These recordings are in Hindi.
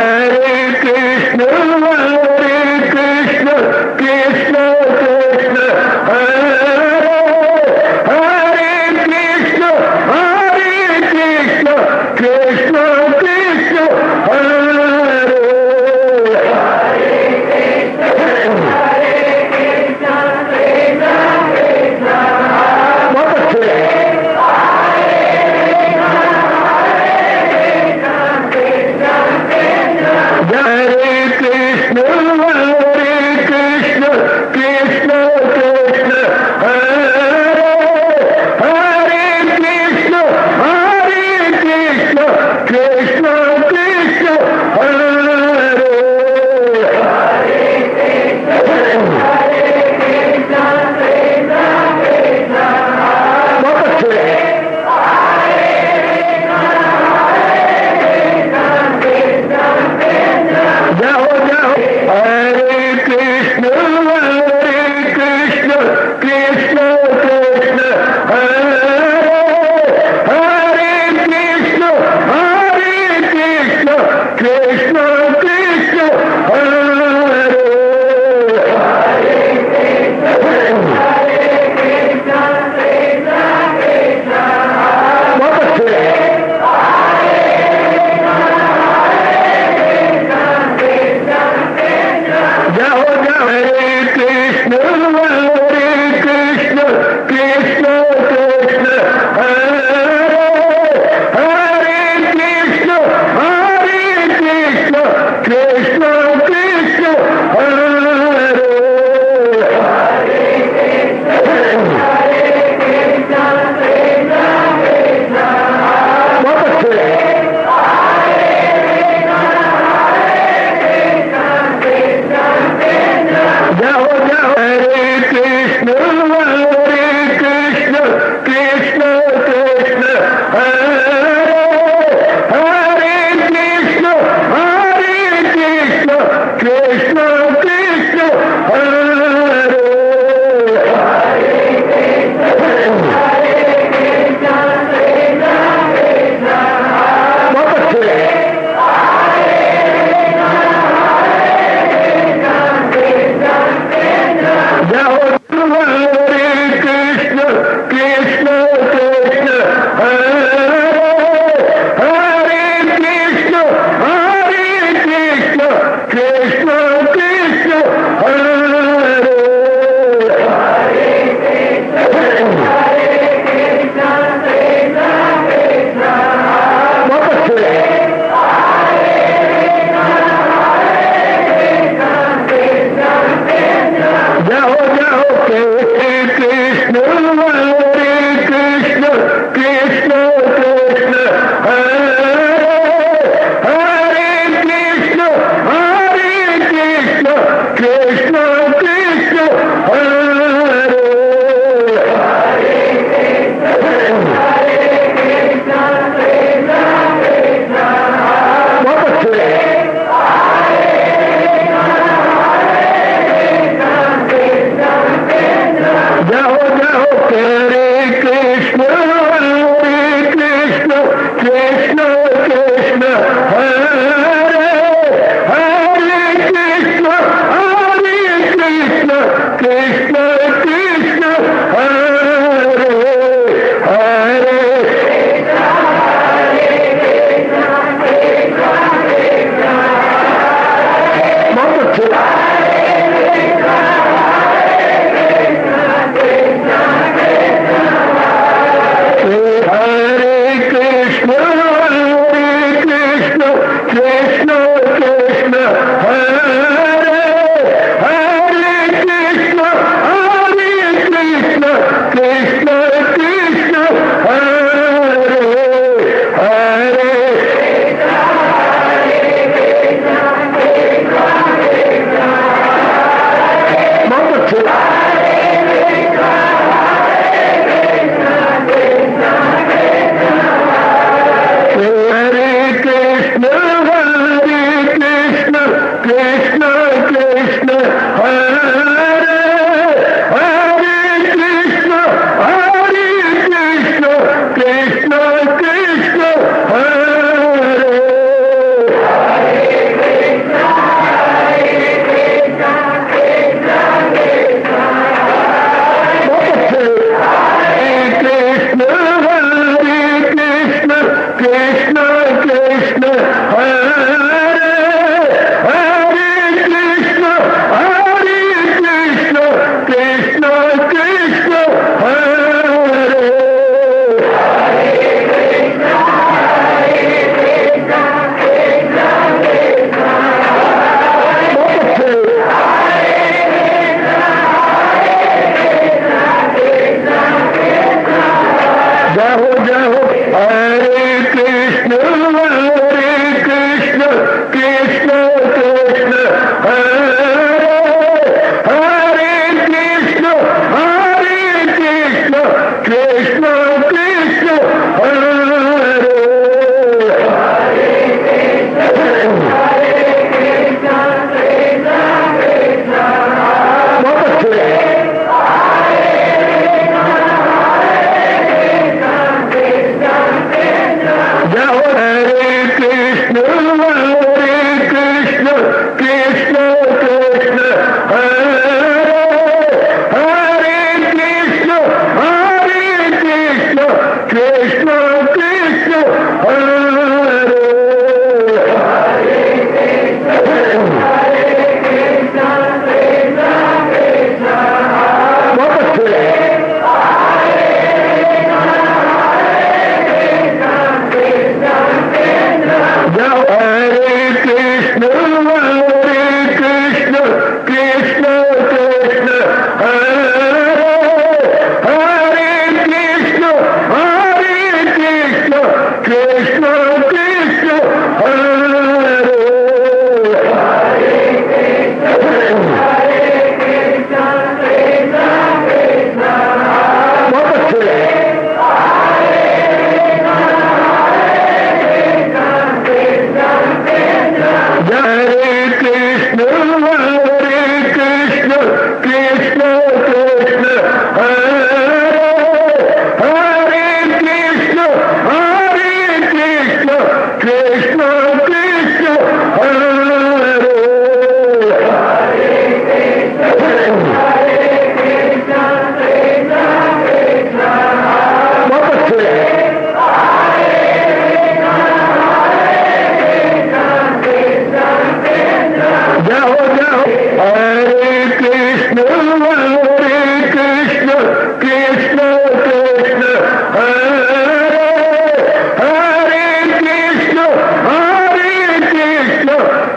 Hare Krishna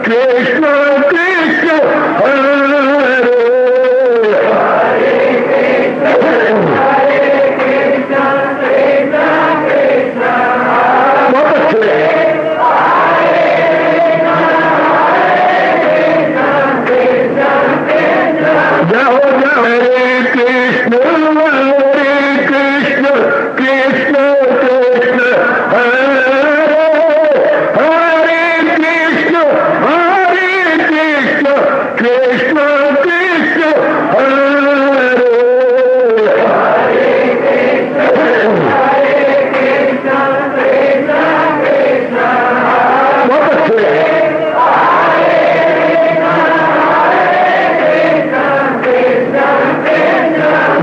कृष्ण कृष्ण हरे जाओ जाओ हरे कृष्ण कृष्ण कृष्ण हरे हरे कृष्ण कृष्ण कृष्ण हरे बहुत अच्छे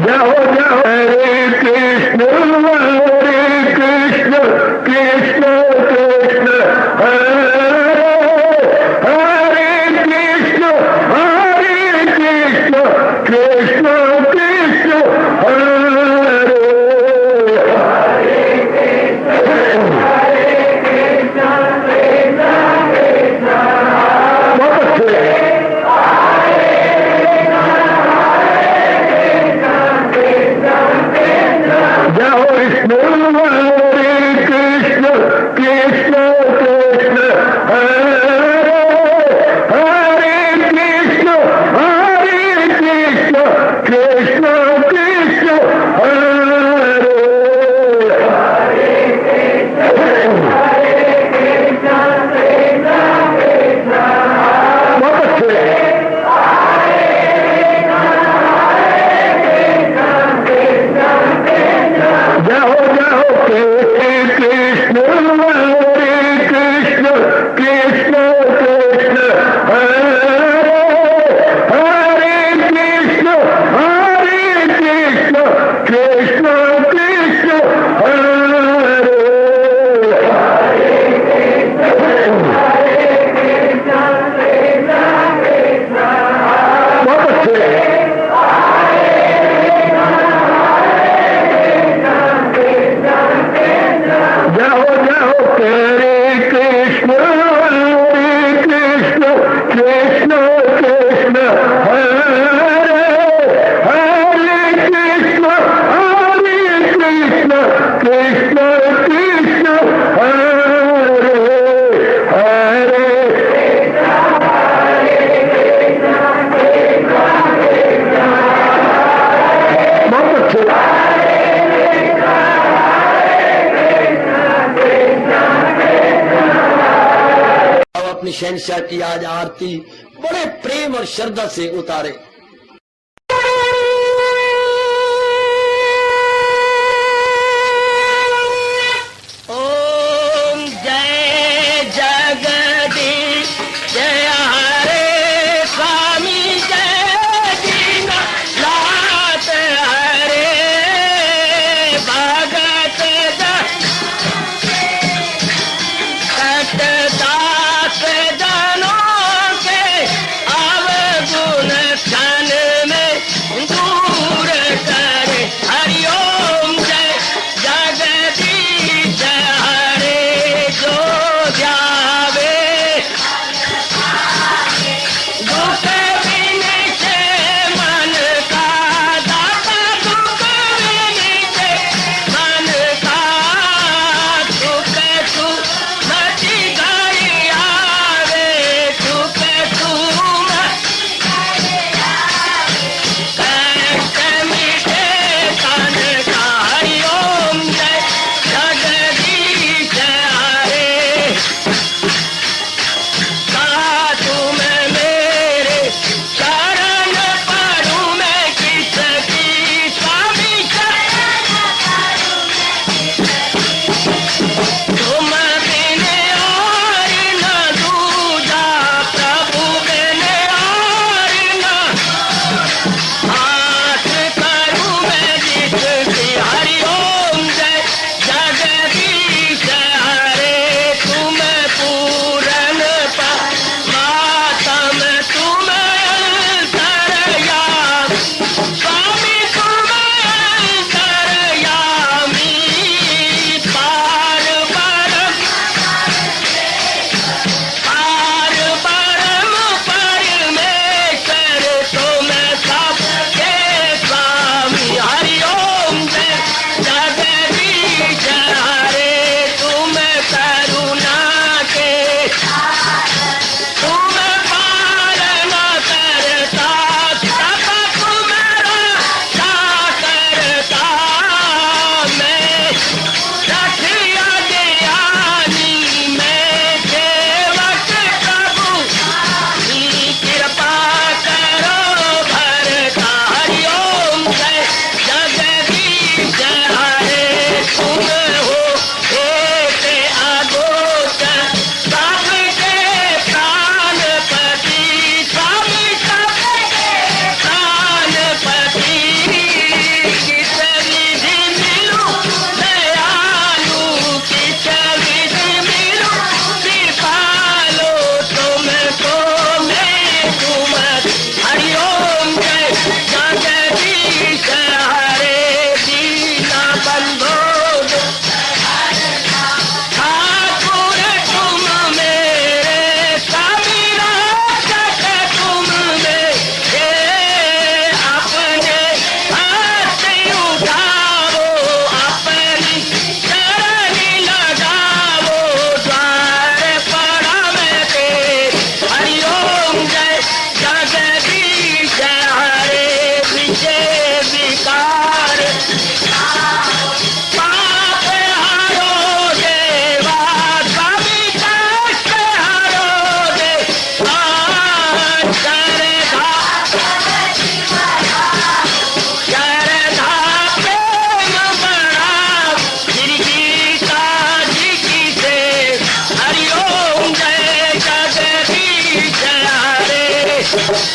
जाओ जाओ हरे कृष्ण कृष्ण कृष्ण हरे हरे कृष्ण कृष्ण कृष्ण हरे बहुत अच्छे जाओ विष्णु हरे कृष्ण कृष्ण हरे हरे कृष्ण कृष्ण कृष्ण हरे बहुत अच्छे जाओ जाओ कृष्ण हरे कृष्ण कृष्ण हरे हरे कृष्ण कृष्ण कृष्ण हरे बहुत अच्छे जाओ जाओ हरे कृष्ण कृष्ण हरे हरे कृष्ण कृष्ण कृष्ण हरे हरे बहुत अच्छे अपनी शहंशाह की आज आरती बड़े प्रेम और श्रद्धा से उतारे। ओम जय जगदीश जय हरे स्वामी जय दीनानाथ हरे भगत दास जनों के अवगुण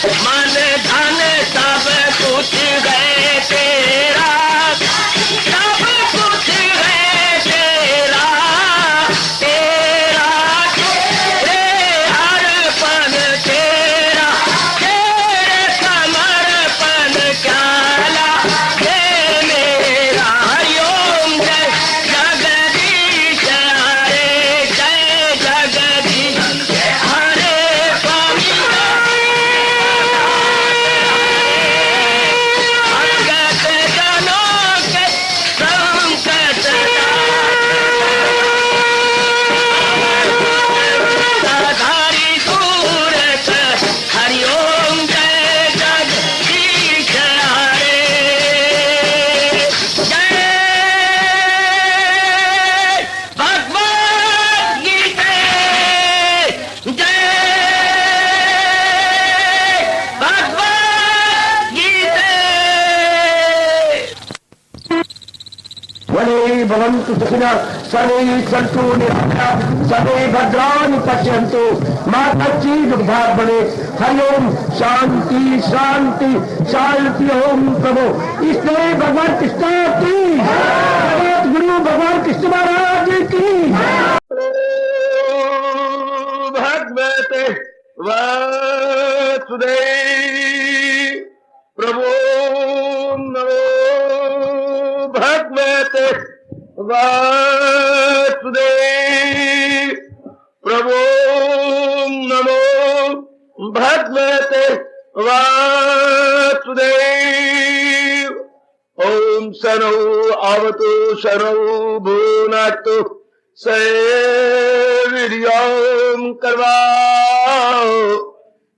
मन धन सब कुछ है तेरा, सब कुछ है तेरा, तेरा तेरे हर पल तेरा, तेरे समर्पण क्या लागे मेरा। हरिओम जय जगदीश हरे, जय जगदीश हरे स्वामी भगत जनों के संकट साधारी दूर कर। हरिओम जय जगदीश हरे, जय भगवद गीता, जय भगवद गीता। वने भवन्तु सुखिनः सर्वे सन्तु निरामयाः सर्वे भद्राणि पश्यन्तु मा कश्चित् दुर्भाग् भवेत्। हरि ओम शांति शांति शांति। ओम प्रभु इसलिए भगवान कृष्ण की जगत गुरु भगवान कृष्ण महाराज की भगवते वासुदेव प्रभु नमो भगवते वासुदेव प्रभु नमो भगवते वासुदेव। ओम शनौ आवतु शनौ भुनक्तु सवीर्यं कर्वाओ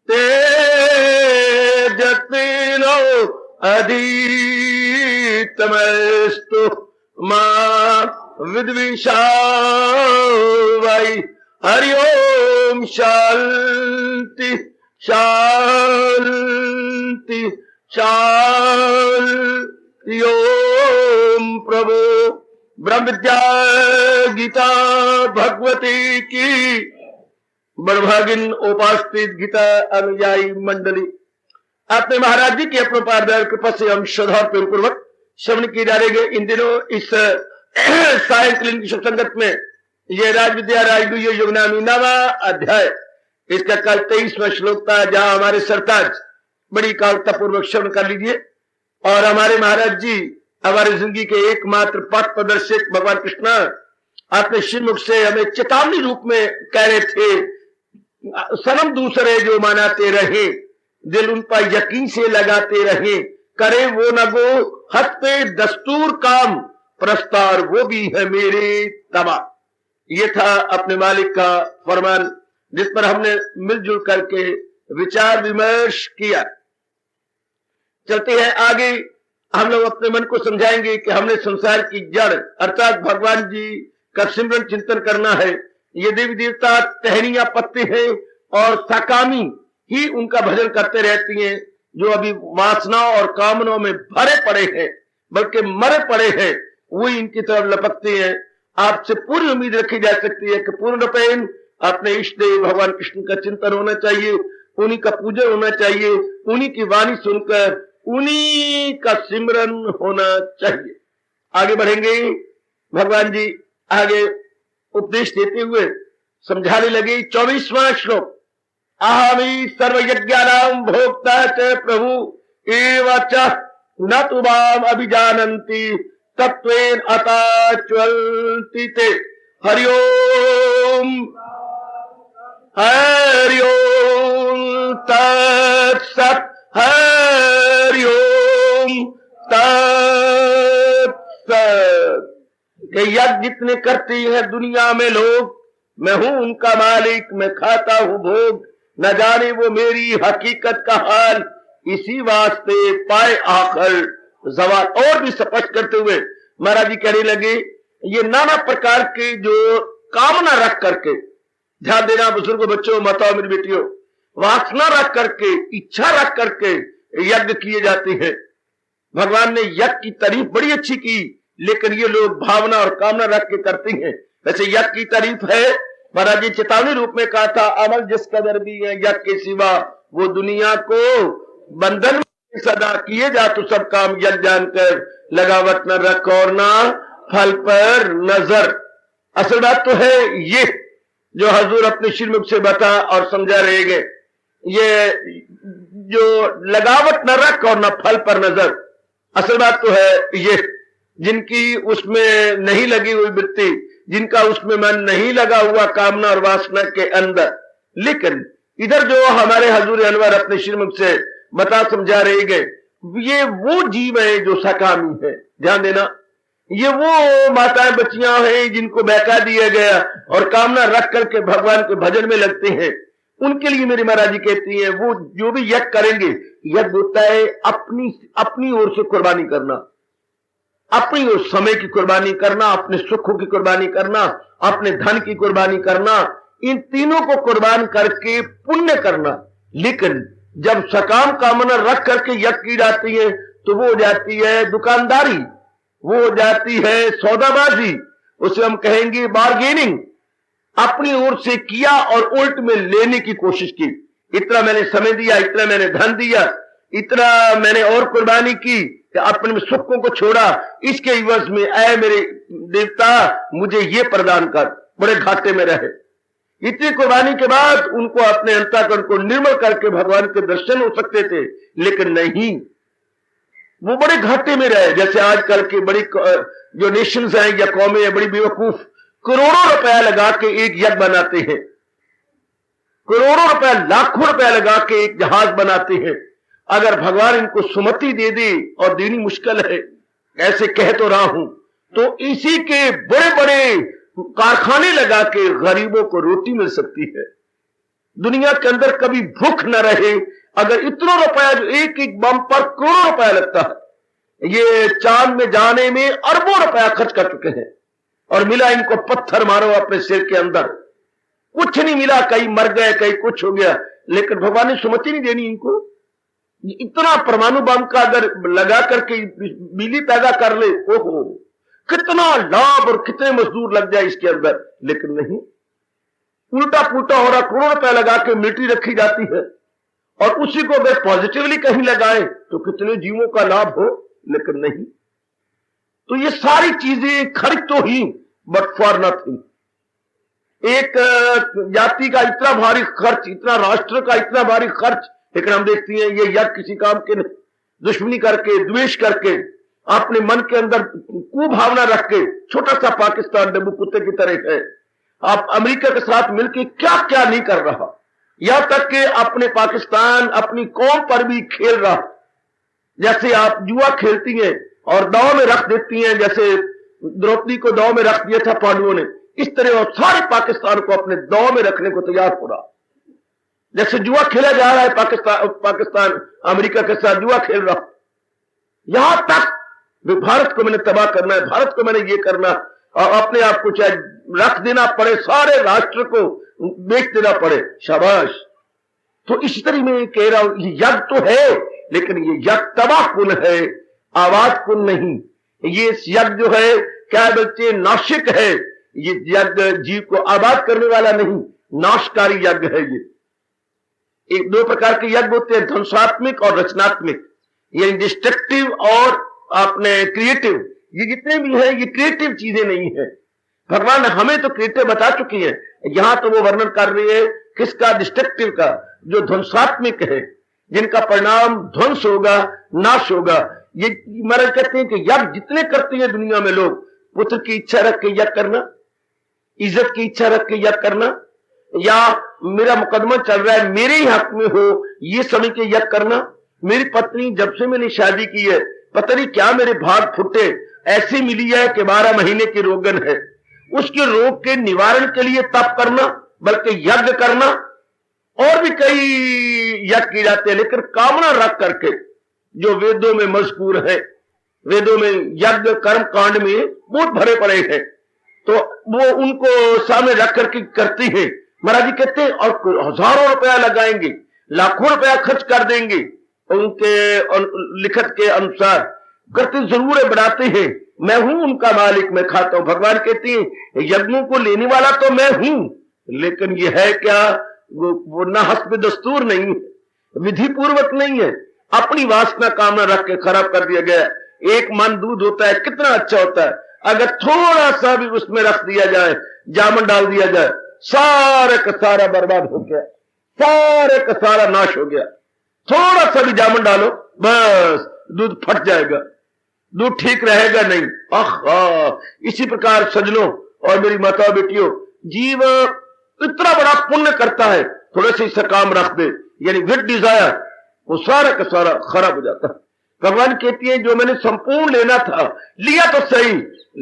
तेजस्विनो अधितमस्तु मा विद्विषावै। हरि ओम शांति शांति शांति। ओम प्रभु ब्रह्म विद्या गीता भगवती की बड़भागिन उपास्थित गीता अनुयायी मंडली, अपने महाराज जी की अपरोपार कृपा से हम श्रद्धा पूर्वक श्रवण किए जा रहे। इन दिनों इस सायंकालीन की सत्संगत में ये राज विद्या राजगुरु योगनामी नवा अध्याय, इसका कल 23वां श्लोक था, जहां हमारे सरताज बड़ी कालता पूर्वक श्रवण कर लीजिए। और हमारे महाराज जी हमारी जिंदगी के एकमात्र पथ प्रदर्शक भगवान कृष्ण अपने श्रीमुख से हमें चेतावनी रूप में कह रहे थे, सनम दूसरे जो मनाते रहे, दिल उन पर यकीन से लगाते रहे, करे वो न गो हथ पे दस्तूर काम, प्रस्तार वो भी है मेरे तबा। ये था अपने मालिक का फरमान, जिस पर हमने मिलजुल करके विचार विमर्श किया। चलते हैं आगे। हम लोग अपने मन को समझाएंगे कि हमने संसार की जड़ अर्थात भगवान जी का सिमरन चिंतन करना है। ये देवी देवता टहनियां पत्ते हैं और साकामी ही उनका भजन करते रहती हैं, जो अभी वासनाओं और कामनाओं में भरे पड़े हैं, बल्कि मरे पड़े हैं, वो इनकी तरफ लपकते हैं। आपसे पूरी उम्मीद रखी जा सकती है कि पूर्ण रूपेण अपने इष्ट देव भगवान कृष्ण का चिंतन होना चाहिए, उन्हीं का पूजन होना चाहिए, उन्हीं की वाणी सुनकर उन्हीं का सिमरन होना चाहिए। आगे बढ़ेंगे। भगवान जी आगे उपदेश देते हुए समझाने लगे। 24वां श्लोक, अहमी सर्वयज्ञानां भोक्ता च प्रभु एव च न तु माम अभिजानन्ति तत्त्वेन अताच्वन्ति ते। हरि ओम हरि ओम तत्सत्। हरि ओम तत्सत्। यज्ञ जितने करते हैं दुनिया में लोग, मैं हूं उनका मालिक, मैं खाता हूं भोग, न जाने वो मेरी हकीकत का हाल, इसी वास्ते पाए आखिर जवाल। और भी स्पष्ट करते हुए महाराज जी कहने लगे, ये नाना प्रकार के जो कामना रख करके, ध्यान देना बुजुर्गों, बच्चों, माताओं, मेरी बेटियों, वासना रख करके, इच्छा रख करके यज्ञ किए जाते हैं। भगवान ने यज्ञ की तारीफ बड़ी अच्छी की, लेकिन ये लोग भावना और कामना रख के करते हैं। वैसे यज्ञ की तारीफ है महाराज जी चेतावनी रूप में कहा था, अमल जिस कदर भी है यज्ञ के सिवा वो दुनिया को बंधन में सदा किए जा, तो सब काम यज्ञ जानकर लगावट न रख और ना फल पर नजर। असल बात तो है ये जो हजूर अपने श्रीमुख से बता और समझा रहेंगे, ये जो लगावट न रख और न फल पर नजर, असल बात तो है ये जिनकी उसमें नहीं लगी हुई वृत्ति, जिनका उसमें मन नहीं लगा हुआ कामना और वासना के अंदर। लेकिन इधर जो हमारे हजूर अनवर अपने श्रीमुख से बता समझा रहे गए, ये वो जीव है जो सकामी है। ध्यान देना, ये वो माताएं बच्चियां हैं जिनको बहका दिया गया और कामना रख करके भगवान के भजन में लगते हैं। उनके लिए मेरी महाराज जी कहती है, वो जो भी यज्ञ करेंगे, यज्ञ होता है अपनी ओर से कुर्बानी करना, अपनी ओर समय की कुर्बानी करना, अपने सुखों की कुर्बानी करना, अपने धन की कुर्बानी करना, इन तीनों को कुर्बान करके पुण्य करना। लेकिन जब सकाम कामना रख करके यज्ञ की जाती है तो वो हो जाती है दुकानदारी, वो हो जाती है सौदाबाजी, उसे हम कहेंगे बार्गेनिंग। अपनी ओर से किया और उल्ट में लेने की कोशिश की, इतना मैंने समय दिया, इतना मैंने धन दिया, इतना मैंने और कुर्बानी की, अपने सुखों को छोड़ा, इसके इवज में ऐ मेरे देवता मुझे ये प्रदान कर। बड़े घाटे में रहे। इतनी कुर्बानी के बाद उनको अपने अंतःकरण को निर्मल करके भगवान के दर्शन हो सकते थे, लेकिन नहीं, वो बड़े घाटे में रहे। जैसे आजकल की बड़ी जो नेशंस हैं या कौमें हैं, बड़ी बेवकूफ, करोड़ों रुपया लगा के एक यज्ञ बनाते हैं, करोड़ों रुपया लाखों रुपया लगा के एक जहाज बनाते हैं। अगर भगवान इनको सुमति दे दे, और देनी मुश्किल है, ऐसे कह तो रहा हूं, तो इसी के बड़े बड़े कारखाने लगा के गरीबों को रोटी मिल सकती है। दुनिया के अंदर कभी भूख न रहे। अगर इतना रुपया, जो एक एक बम पर करोड़ों रुपया लगता है, ये चांद में जाने में अरबों रुपया खर्च कर चुके हैं, और मिला इनको पत्थर मारो अपने सिर के अंदर, कुछ नहीं मिला, कहीं मर गए, कहीं कुछ हो गया। लेकिन भगवान ने सुमति नहीं देनी इनको। इतना परमाणु बम का अगर लगा करके बिजली पैदा कर ले, ओहो कितना लाभ और कितने मजदूर लग जाए इसके अंदर, लेकिन नहीं, उल्टा पुल्टा हो रहा। करोड़ रुपया लगा के मिलिट्री रखी जाती है, और उसी को अगर पॉजिटिवली कहीं लगाए तो कितने जीवों का लाभ हो, लेकिन नहीं। तो ये सारी चीजें खर्च तो ही, बट फॉर नथिंग। एक जाति का इतना भारी खर्च, इतना राष्ट्र का इतना भारी खर्च, लेकिन हम देखते हैं ये यज्ञ किसी काम के दुश्मनी करके, द्वेष करके, अपने मन के अंदर कुभावना रख के, छोटा सा पाकिस्तान डब्बू कुत्ते की तरह है। आप अमेरिका के साथ मिलकर क्या क्या नहीं कर रहा, यहां तक कि अपने पाकिस्तान अपनी कौम पर भी खेल रहा। जैसे आप जुआ खेलती हैं और दांव में रख देती हैं, जैसे द्रौपदी को दांव में रख दिया था पांडवों ने, इस तरह और सारे पाकिस्तान को अपने दांव में रखने को तैयार हो रहा। जैसे जुआ खेला जा रहा है, पाकिस्तान अमेरिका के साथ जुआ खेल रहा। यहां तक भारत को मैंने तबाह करना है, भारत को मैंने ये करना, और अपने आप को चाहे रख देना पड़े, सारे राष्ट्र को बेच देना पड़े, शाबाश। तो इसी तरह मैं कह रहा हूं, ये यज्ञ तो है, लेकिन ये यज्ञ तबाह कुल है, आवाज कुल नहीं। ये यज्ञ जो है क्या बोलते, नाशिक है। ये यज्ञ जीव को आबाद करने वाला नहीं, नाशकारी यज्ञ है। ये एक दो प्रकार के यज्ञ होते हैं, ध्वंसात्मक और रचनात्मक, ये डिस्ट्रक्टिव और अपने क्रिएटिव। ये जितने भी हैं ये क्रिएटिव चीजें नहीं है। भगवान हमें तो क्रिएटिव बता चुकी है, यहां तो वो वर्णन कर रही है किसका, डिस्ट्रक्टिव का, जो ध्वंसात्मक है, जिनका परिणाम ध्वंस होगा, नाश होगा। ये महाराज कहते हैं कि यज्ञ जितने करते हैं दुनिया में लोग, पुत्र की इच्छा रख के यज्ञ करना, इज्जत की इच्छा रख के यज्ञ करना, या मेरा मुकदमा चल रहा है मेरे ही हक में हो, ये समझ के यज्ञ करना। मेरी पत्नी जब से मैंने शादी की है, पता नहीं क्या मेरे भाग फुटे, ऐसी मिली है कि 12 महीने की रोगन है, उसके रोग के निवारण के लिए तप करना, बल्कि यज्ञ करना। और भी कई यज्ञ किए जाते हैं, लेकिन कामना रख करके, जो वेदों में मजकूर है, वेदों में यज्ञ कर्म कांड में बहुत भरे पड़े हैं, तो वो उनको सामने रख करके करती है। महाराज जी कहते हैं, और हजारों रुपया लगाएंगे, लाखों रुपया खर्च कर देंगे, उनके लिखत के अनुसार करते जरूर है, बनाते हैं। मैं हूं उनका मालिक, मैं खाता हूं। भगवान कहते हैं यज्ञों को लेने वाला तो मैं हूं, लेकिन ये है क्या, वो ना हस्ब दस्तूर नहीं है, विधि पूर्वक नहीं है, अपनी वासना कामना रख के खराब कर दिया गया। एक मन दूध होता है, कितना अच्छा होता है, अगर थोड़ा सा भी उसमें रख दिया जाए, जामुन डाल दिया जाए, सारे का सारा बर्बाद हो गया, सारे का सारा नाश हो गया। थोड़ा सा भी जामुन डालो, बस दूध फट जाएगा, दूध ठीक रहेगा नहीं। इसी प्रकार सजनों और मेरी माता बेटियों, जीव इतना बड़ा पुण्य करता है, थोड़े से इसका काम रख दे, यानी विद डिजायर, वो सारा का सारा खराब हो जाता है। भगवान कहती है जो मैंने संपूर्ण लेना था लिया तो सही,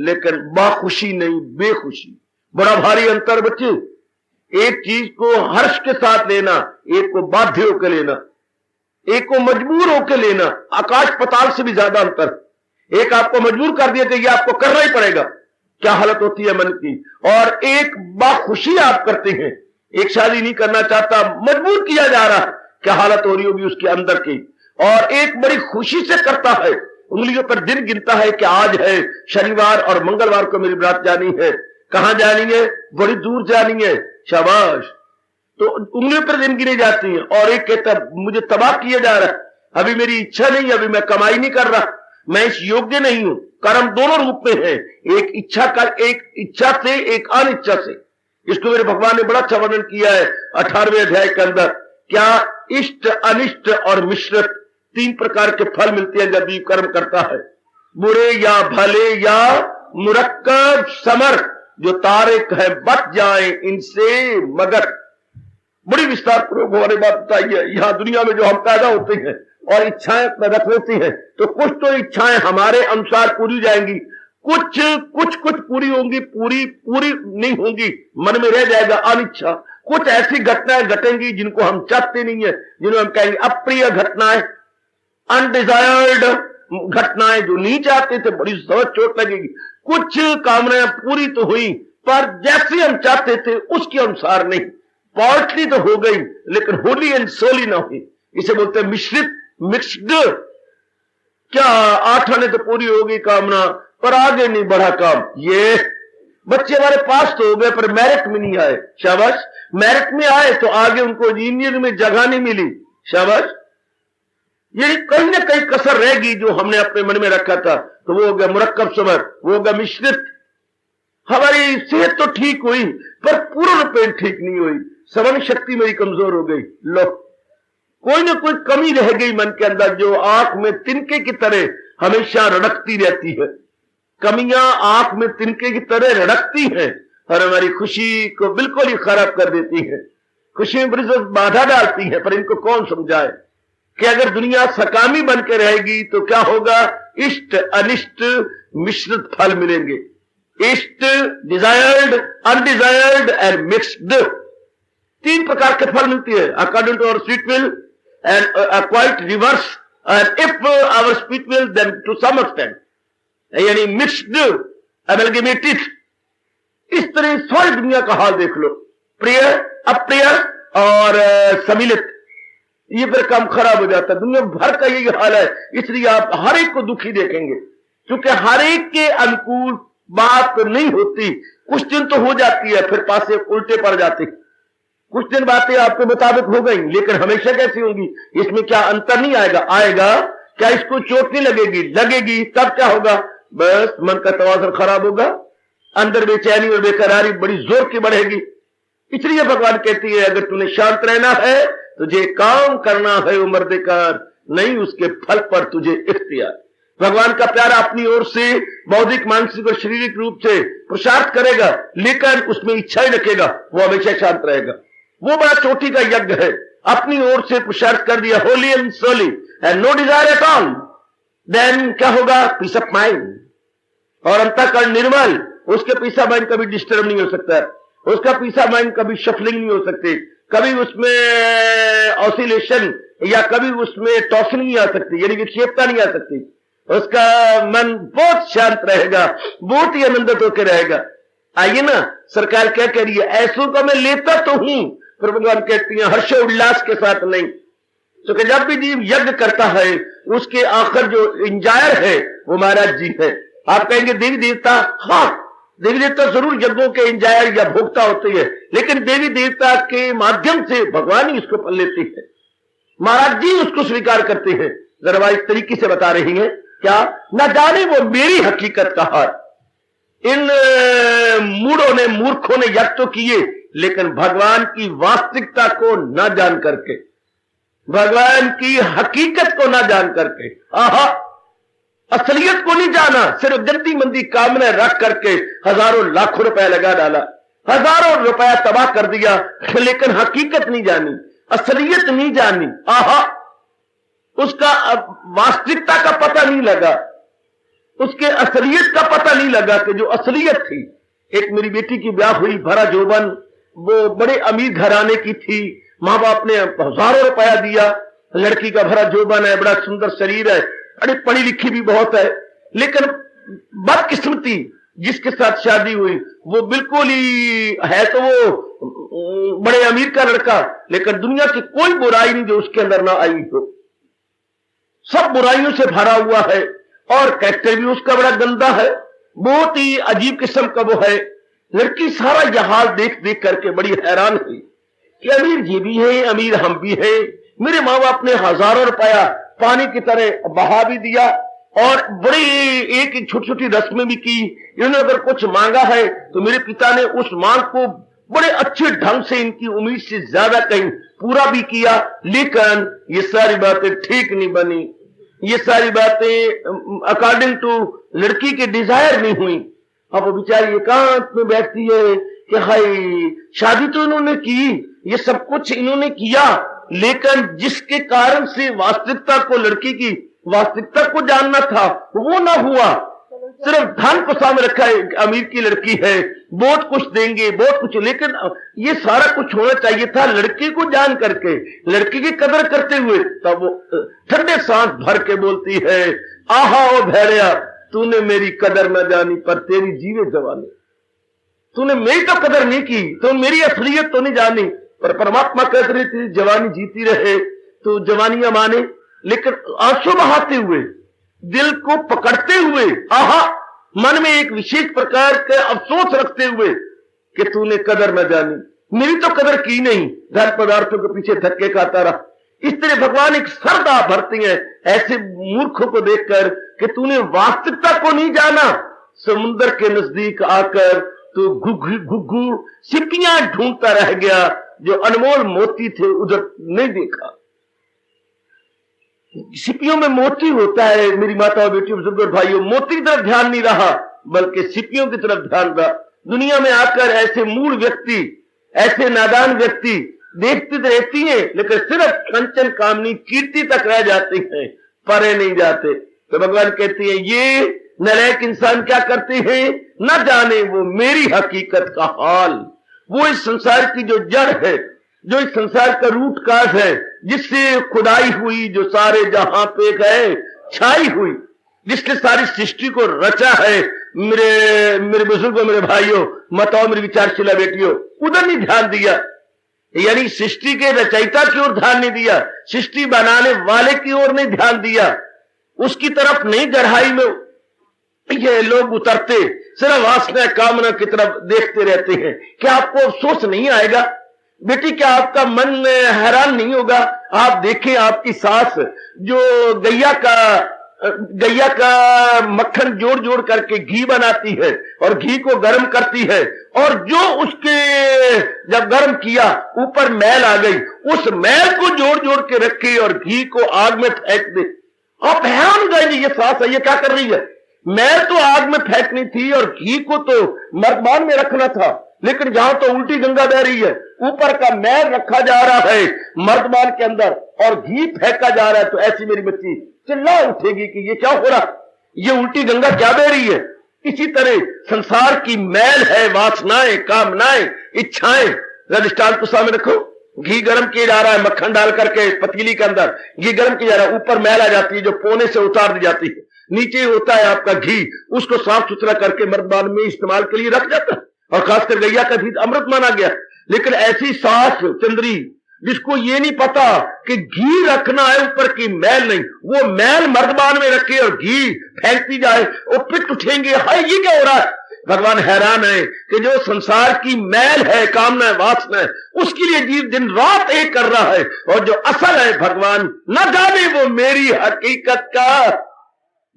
लेकिन बाखुशी नहीं, बेखुशी। बड़ा भारी अंतर बच्चे, एक चीज को हर्ष के साथ लेना, एक को बाध्य होकर लेना, एक को मजबूर होकर लेना, आकाश पताल से भी ज्यादा अंतर। एक आपको मजबूर कर दिया कि ये आपको करना ही पड़ेगा, क्या हालत होती है मन की, और एक बाखुशी आप करते हैं, एक शादी नहीं करना चाहता, मजबूर किया जा रहा है, क्या हालत हो रही होगी उसके अंदर की, और एक बड़ी खुशी से करता है, उंगलियों पर दिन गिनता है कि आज है शनिवार और मंगलवार को मेरी बारात जानी है। कहां जानी है? बड़ी दूर जानी है, शाबाश। तो उंगलियों पर दिन गिने जाती हैं, और एक कहता मुझे तबाह किया जा रहा है, अभी मेरी इच्छा नहीं, अभी मैं कमाई नहीं कर रहा, मैं इस योग्य नहीं हूं। कर्म दोनों रूप में है, एक इच्छा का, एक इच्छा से, एक अनिच्छा से। इसको मेरे भगवान ने बड़ा अच्छा वर्णन किया है 18वें अध्याय के अंदर। क्या इष्ट, अनिष्ट और मिश्रित, तीन प्रकार के फल मिलते हैं जब जीव कर्म करता है, बुरे या भले या मुरक्कब समर, जो तारिक है बच जाए इनसे मगर। बड़ी विस्तार पूर्वक हमारी बात बताई है। यहां दुनिया में जो हम पैदा होते हैं और इच्छाएं रख लेते हैं, तो कुछ तो इच्छाएं हमारे अनुसार पूरी जाएंगी, कुछ पूरी होंगी, पूरी नहीं होंगी, मन में रह जाएगा अनिच्छा। कुछ ऐसी घटनाएं घटेंगी जिनको हम चाहते नहीं है, जिन्हें हम कहेंगे अप्रिय घटनाएं, अनडिजायर्ड घटनाएं, जो नहीं चाहते थे, बड़ी जबरदस्त चोट लगेगी। कुछ कामनाएं पूरी तो हुई, पर जैसे हम चाहते थे उसके अनुसार नहीं, पार्टली तो हो गई लेकिन होली एंड सोली ना हुई। इसे बोलते हैं मिश्रित, मिक्स्ड। क्या 8 आने तो पूरी होगी कामना, पर आगे नहीं बढ़ा काम। ये बच्चे हमारे पास तो हो गए पर मेरिट में नहीं आए, शाबाश। मेरिट में आए तो आगे उनको इंजीनियर में जगह नहीं मिली, शाबाश। ये कहीं ना कहीं कसर रहेगी जो हमने अपने मन में रखा था, तो वो हो गया मुरक्कब समर, वो हो गया मिश्रित। हमारी सेहत तो ठीक हुई पर पूर्ण रूप में ठीक नहीं हुई, समझ शक्ति मेरी कमजोर हो गई। लो, कोई ना कोई कमी रह गई मन के अंदर, जो आंख में तिनके की तरह हमेशा रड़कती रहती है। कमियां आंख में तिनके की तरह रड़कती हैं और हमारी खुशी को बिल्कुल ही खराब कर देती है, खुशी में बड़ी बाधा डालती है। पर इनको कौन समझाए कि अगर दुनिया सकामी बन के रहेगी तो क्या होगा? इष्ट, अनिष्ट, मिश्रित फल मिलेंगे। इष्ट, डिजायर्ड, अनडिजायर्ड एंड मिक्स्ड, तीन प्रकार के फल मिलती है according to our sweet will and quite reverse, and if our sweet will then to some extent, यानी मिक्स्ड, अमेलगेमेटेड। इस तरह सारी दुनिया का हाल देख लो, प्रिय, अप्रिय और सम्मिलित। ये फिर काम खराब हो जाता है। दुनिया भर का यही हाल है, इसलिए आप हर एक को दुखी देखेंगे, क्योंकि हर एक के अनुकूल बात नहीं होती। कुछ दिन तो हो जाती है, फिर पासे उल्टे पड़ जाते। कुछ दिन बातें आपके मुताबिक हो गई, लेकिन हमेशा कैसी होंगी? इसमें क्या अंतर नहीं आएगा? आएगा। क्या इसको चोट नहीं लगेगी? लगेगी। तब क्या होगा? बस मन का तवाज़ुन खराब होगा, अंदर बेचैनी और बेकरारी बड़ी जोर की बढ़ेगी। इसलिए भगवान कहती है अगर तूने शांत रहना है, तुझे काम करना है उम्रदेकार, नहीं उसके फल पर तुझे इख्तियार। भगवान का प्यार अपनी ओर से बौद्धिक, मानसिक और शारीरिक रूप से पुरुषार्थ करेगा, लेकिन उसमें इच्छा ही रखेगा, वो हमेशा शांत रहेगा। वो बड़ा चोटी का यज्ञ है। अपनी ओर से पुरुषार्थ कर दिया, wholly and solely and no desire at all, then क्या होगा? Peace of mind. और अंतःकरण निर्मल, उसके पीस ऑफ माइंड कभी डिस्टर्ब नहीं हो सकता, उसका पीस ऑफ माइंड कभी शफलिंग नहीं हो सकती, कभी उसमें ऑसिलेशन या कभी उसमें टॉसिंग नहीं आ सकती, यानी विक्षेपता नहीं आ सकती। उसका मन बहुत शांत रहेगा, बहुत ही आनंदित होकर रहेगा। आइए ना, सरकार क्या कह रही है? ऐसों का मैं लेता तो हूं, पर भगवान कहती है हर्ष उल्लास के साथ नहीं। तो कि जब भी जीव यज्ञ करता है, उसके आखिर जो इंजायर है वो महाराज जी है। आप कहेंगे देवी देवता, हाँ, देवी देवता जरूर यज्ञों के इंजायर या भोक्ता होते हैं, लेकिन देवी देवता के माध्यम से भगवान ही उसको पल लेते हैं, महाराज जी उसको स्वीकार करते हैं। जरा इस तरीके से बता रही हैं क्या, न जाने वो मेरी हकीकत का हाल। इन मूढ़ों ने, मूर्खों ने यज्ञ तो किए, लेकिन भगवान की वास्तविकता को न जान करके, भगवान की हकीकत को न जान करके, आहा, असलियत को नहीं जाना, सिर्फ गंदी मंदी कामना रख करके हजारों लाखों रुपया लगा डाला, हजारों रुपया तबाह कर दिया, लेकिन हकीकत नहीं जानी, असलियत नहीं जानी, आहा, उसका वास्तविकता का पता नहीं लगा, उसके असलियत का पता नहीं लगा कि जो असलियत थी। एक मेरी बेटी की ब्याह हुई, भरा जोबन, वो बड़े अमीर घराने की थी, माँ बाप ने हजारों रुपया दिया, लड़की का भरा जोबन है, बड़ा सुंदर शरीर है, अरे पढ़ी लिखी भी बहुत है, लेकिन बदकिस्मती जिसके साथ शादी हुई वो बिल्कुल ही है तो वो बड़े अमीर का लड़का, लेकिन दुनिया की कोई बुराई नहीं जो उसके अंदर ना आई हो, सब बुराइयों से भरा हुआ है, और कैरेक्टर भी उसका बड़ा गंदा है, बहुत ही अजीब किस्म का वो है। लड़की सारा यह हाल देख देख करके बड़ी हैरान हुई कि अमीर ये भी है, अमीर हम भी है, मेरे माँ बाप ने हजारों रुपया पानी की तरह बहा भी दिया, और बड़ी एक एक छोटी छोटी रस्में भी की। इन्होंने अगर कुछ मांगा है तो मेरे पिता ने उस मांग को बड़े अच्छे ढंग से, इनकी उम्मीद से ज्यादा कहीं पूरा भी किया, लेकिन ये सारी बातें ठीक नहीं बनी, ये सारी बातें अकॉर्डिंग टू लड़की के डिजायर नहीं हुई। अब वो बेचारी एकांत में बैठती है कि हाय, शादी तो इन्होंने की, ये सब कुछ इन्होंने किया, लेकिन जिसके कारण से वास्तविकता को, लड़की की वास्तविकता को जानना था वो ना हुआ। सिर्फ धन को सामने रखा है, अमीर की लड़की है, बहुत कुछ देंगे, बहुत कुछ, लेकिन ये सारा कुछ होना चाहिए था लड़की को जान करके, लड़की की कदर करते हुए। तब वो ठंडे सांस भर के बोलती है, आहा ओ भेड़िया, तूने मेरी कदर न जानी, पर तेरी जीवे जवानी, तूने मेरी तो कदर नहीं की, तो मेरी असलियत तो नहीं जानी, पर परमात्मा कहते रहे तेरी जवानी जीती रहे, तो जवानियां माने, लेकिन आंसू बहाते हुए, दिल को पकड़ते हुए, आहा, मन में एक विशेष प्रकार का अफसोस रखते हुए कि तूने कदर न जानी, मेरी तो कदर की नहीं, धन पदार्थों के पीछे धक्के खाता रहा। इस तरह भगवान एक श्रद्धा भरती है ऐसे मूर्खों को देखकर कि तूने वास्तविकता को नहीं जाना, समुद्र के नजदीक आकर तो घुघू सिपियां ढूंढता रह गया, जो अनमोल मोती थे उधर नहीं देखा। सिपियों में मोती होता है, मेरी माता बेटियों, बुजुर्ग और भाइयों, मोती की तरफ ध्यान नहीं रहा, बल्कि सिपियों की तरफ ध्यान रहा। दुनिया में आकर ऐसे मूढ़ व्यक्ति, ऐसे नादान व्यक्ति देखती तो रहती है, लेकिन सिर्फ कंचन कामनी कीर्ति तक रह जाती है, परे नहीं जाते। तो भगवान कहते हैं ये नलायक इंसान क्या करते हैं, न जाने वो मेरी हकीकत का हाल, वो इस संसार की जो जड़ है, जो इस संसार का रूट काज है, जिससे खुदाई हुई, जो सारे जहां पे गए छाई हुई, जिसने सारी सृष्टि को रचा है। मेरे बुजुर्गों, मेरे भाइयों, माताओं, मेरी विचारशीला बेटियों, उधर नहीं ध्यान दिया, यानी सृष्टि के रचयिता की ओर ध्यान नहीं दिया, सृष्टि बनाने वाले की ओर नहीं ध्यान दिया, उसकी तरफ नहीं गहराई में ये लोग उतरते, सिर्फ वासना कामना की तरफ देखते रहते हैं। क्या आपको अफसोस नहीं आएगा बेटी, क्या आपका मन हैरान नहीं होगा? आप देखें आपकी सास जो गैया का मक्खन जोड़ जोड़ करके घी बनाती है और घी को गर्म करती है, और जो उसके जब गर्म किया ऊपर मैल आ गई, उस मैल को जोड़ जोड़ के रखे और घी को आग में फेंक दे। आप हैरान हो जाएंगे, ये सास है, ये क्या कर रही है? मैल तो आग में फेंकनी थी और घी को तो मर्दबान में रखना था, लेकिन जहां तो उल्टी गंगा बह रही है, ऊपर का मैल रखा जा रहा है मर्दबान के अंदर और घी फेंका जा रहा है। तो ऐसी मेरी बच्ची चिल्ला उठेगी कि ये क्या हो रहा, ये उल्टी गंगा क्या बह रही है। इसी तरह संसार की मैल है, वासनाएं, कामनाएं, इच्छाएं। रजिस्ट्राल को सामने रखो, घी गर्म किया जा रहा है, मक्खन डाल करके पतीली के अंदर घी गर्म किया जा रहा है, ऊपर मैल आ जाती है जो पोने से उतार दी जाती है, नीचे होता है आपका घी, उसको साफ सुथरा करके मर्दबान में इस्तेमाल के लिए रख जाता है, और खासकर गैया का घी अमृत माना गया। लेकिन ऐसी सास चंद्री जिसको ये नहीं पता कि घी रखना है ऊपर की मैल नहीं, वो मैल मर्दबान में रखे और घी फेंकती जाए, वो पिट उठेंगे, हाय ये क्या हो रहा है, भगवान हैरान है कि जो संसार की मैल है, कामना वासना है, उसके लिए जीव दिन रात एक कर रहा है, और जो असल है भगवान न जाने वो मेरी हकीकत का,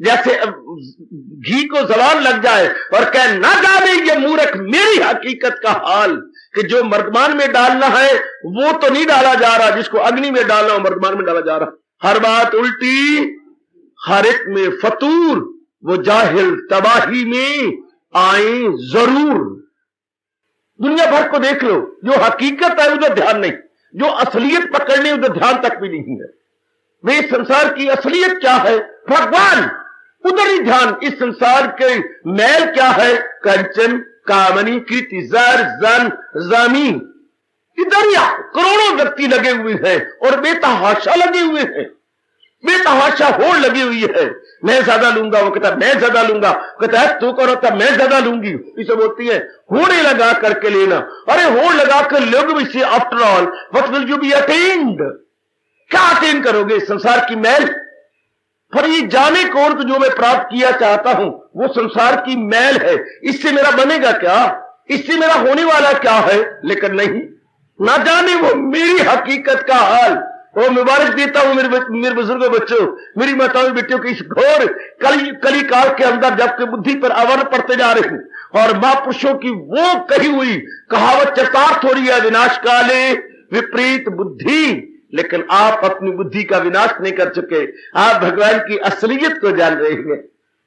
जैसे घी को जबान लग जाए और कहे ना जाने ये मूर्ख मेरी हकीकत का हाल, कि जो मर्दमान में डालना है वो तो नहीं डाला जा रहा, जिसको अग्नि में डालना हो मर्दमान में डाला जा रहा। हर बात उल्टी, हर एक में फतूर, वो जाहिल तबाही में आए जरूर। दुनिया भर को देख लो, जो हकीकत है उधर ध्यान नहीं, जो असलियत पकड़ने उधर ध्यान तक भी नहीं है। वे संसार की असलियत क्या है, भगवान, उधर ही ध्यान। इस संसार के मैल क्या है, कंचन कामनी कृति जर जन जमीन, इधर ही करोड़ों व्यक्ति लगे हुए हैं और बेतहाशा लगे हुए हैं, बेतहाशा होड़ लगी हुई है। मैं ज्यादा लूंगा, वो कहता मैं ज्यादा लूंगा, कहता है तू करो तब मैं ज्यादा लूंगी। इसे बोलती है होड़े लगा करके लेना। अरे होड़ लगा कर लोग भी से after all what will you be attained, क्या अटेन करोगे संसार की मैल पर। ये जाने कौन कि जो मैं प्राप्त किया चाहता हूं वो संसार की मैल है, इससे मेरा बनेगा क्या, इससे मेरा होने वाला क्या है। लेकिन नहीं, ना जाने वो मेरी हकीकत का हाल। वो मुबारक देता हूं मेरे बुजुर्गों बच्चों, मेरी माताओं बेटियों की इस घोर कली काल के अंदर जबकि बुद्धि पर आवरण पड़ते जा रहे हैं और महापुरुषों की वो कही हुई कहावत चरितार्थ हो रही है, विनाश काले विपरीत बुद्धि। लेकिन आप अपनी बुद्धि का विनाश नहीं कर चुके, आप भगवान की असलियत को जान रहे हैं।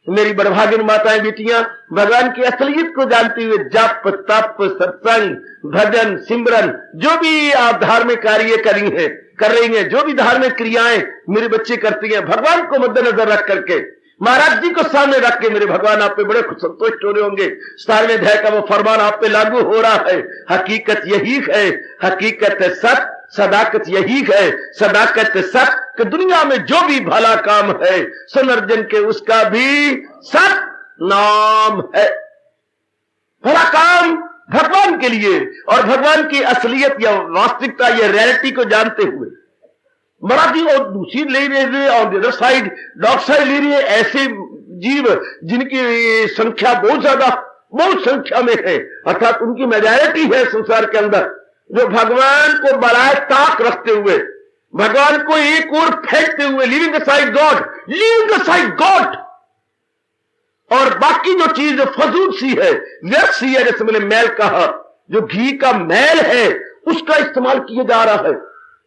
मेरी बड़भागिन माताएं बेटियां, भगवान की असलियत को जानते हुए जप तप सत्संग भजन सिमरन जो भी आप धार्मिक कार्य कर रही हैं, जो भी धार्मिक क्रियाएं मेरे बच्चे करती हैं, भगवान को मद्देनजर रख करके, महाराज जी को सामने रख के, मेरे भगवान आप पे बड़े संतुष्ट हो रहे होंगे। 17वें अध्याय का वो फरमान आप पे लागू हो रहा है। हकीकत यही है, हकीकत सत्य, सदाकत यही है, सदाकत सत्य, कि दुनिया में जो भी भला काम है सुनर्जन के उसका भी सत्य नाम है। भला काम भगवान के लिए और भगवान की असलियत या वास्तविकता या रियलिटी को जानते हुए मराठी और दूसरी ले रहे और अदर साइड डॉग साइड ले रही है ऐसे जीव जिनकी संख्या बहुत संख्या में है, अर्थात उनकी मेजॉरिटी है संसार के अंदर, जो भगवान को बराए ताक रखते हुए, भगवान को एक ओर फेंकते हुए, लिविंग साइड गॉड, और बाकी जो चीज फजूल सी है, व्यर्थ सी है, जैसे मैंने मैल कहा, जो घी का मैल है उसका इस्तेमाल किया जा रहा है।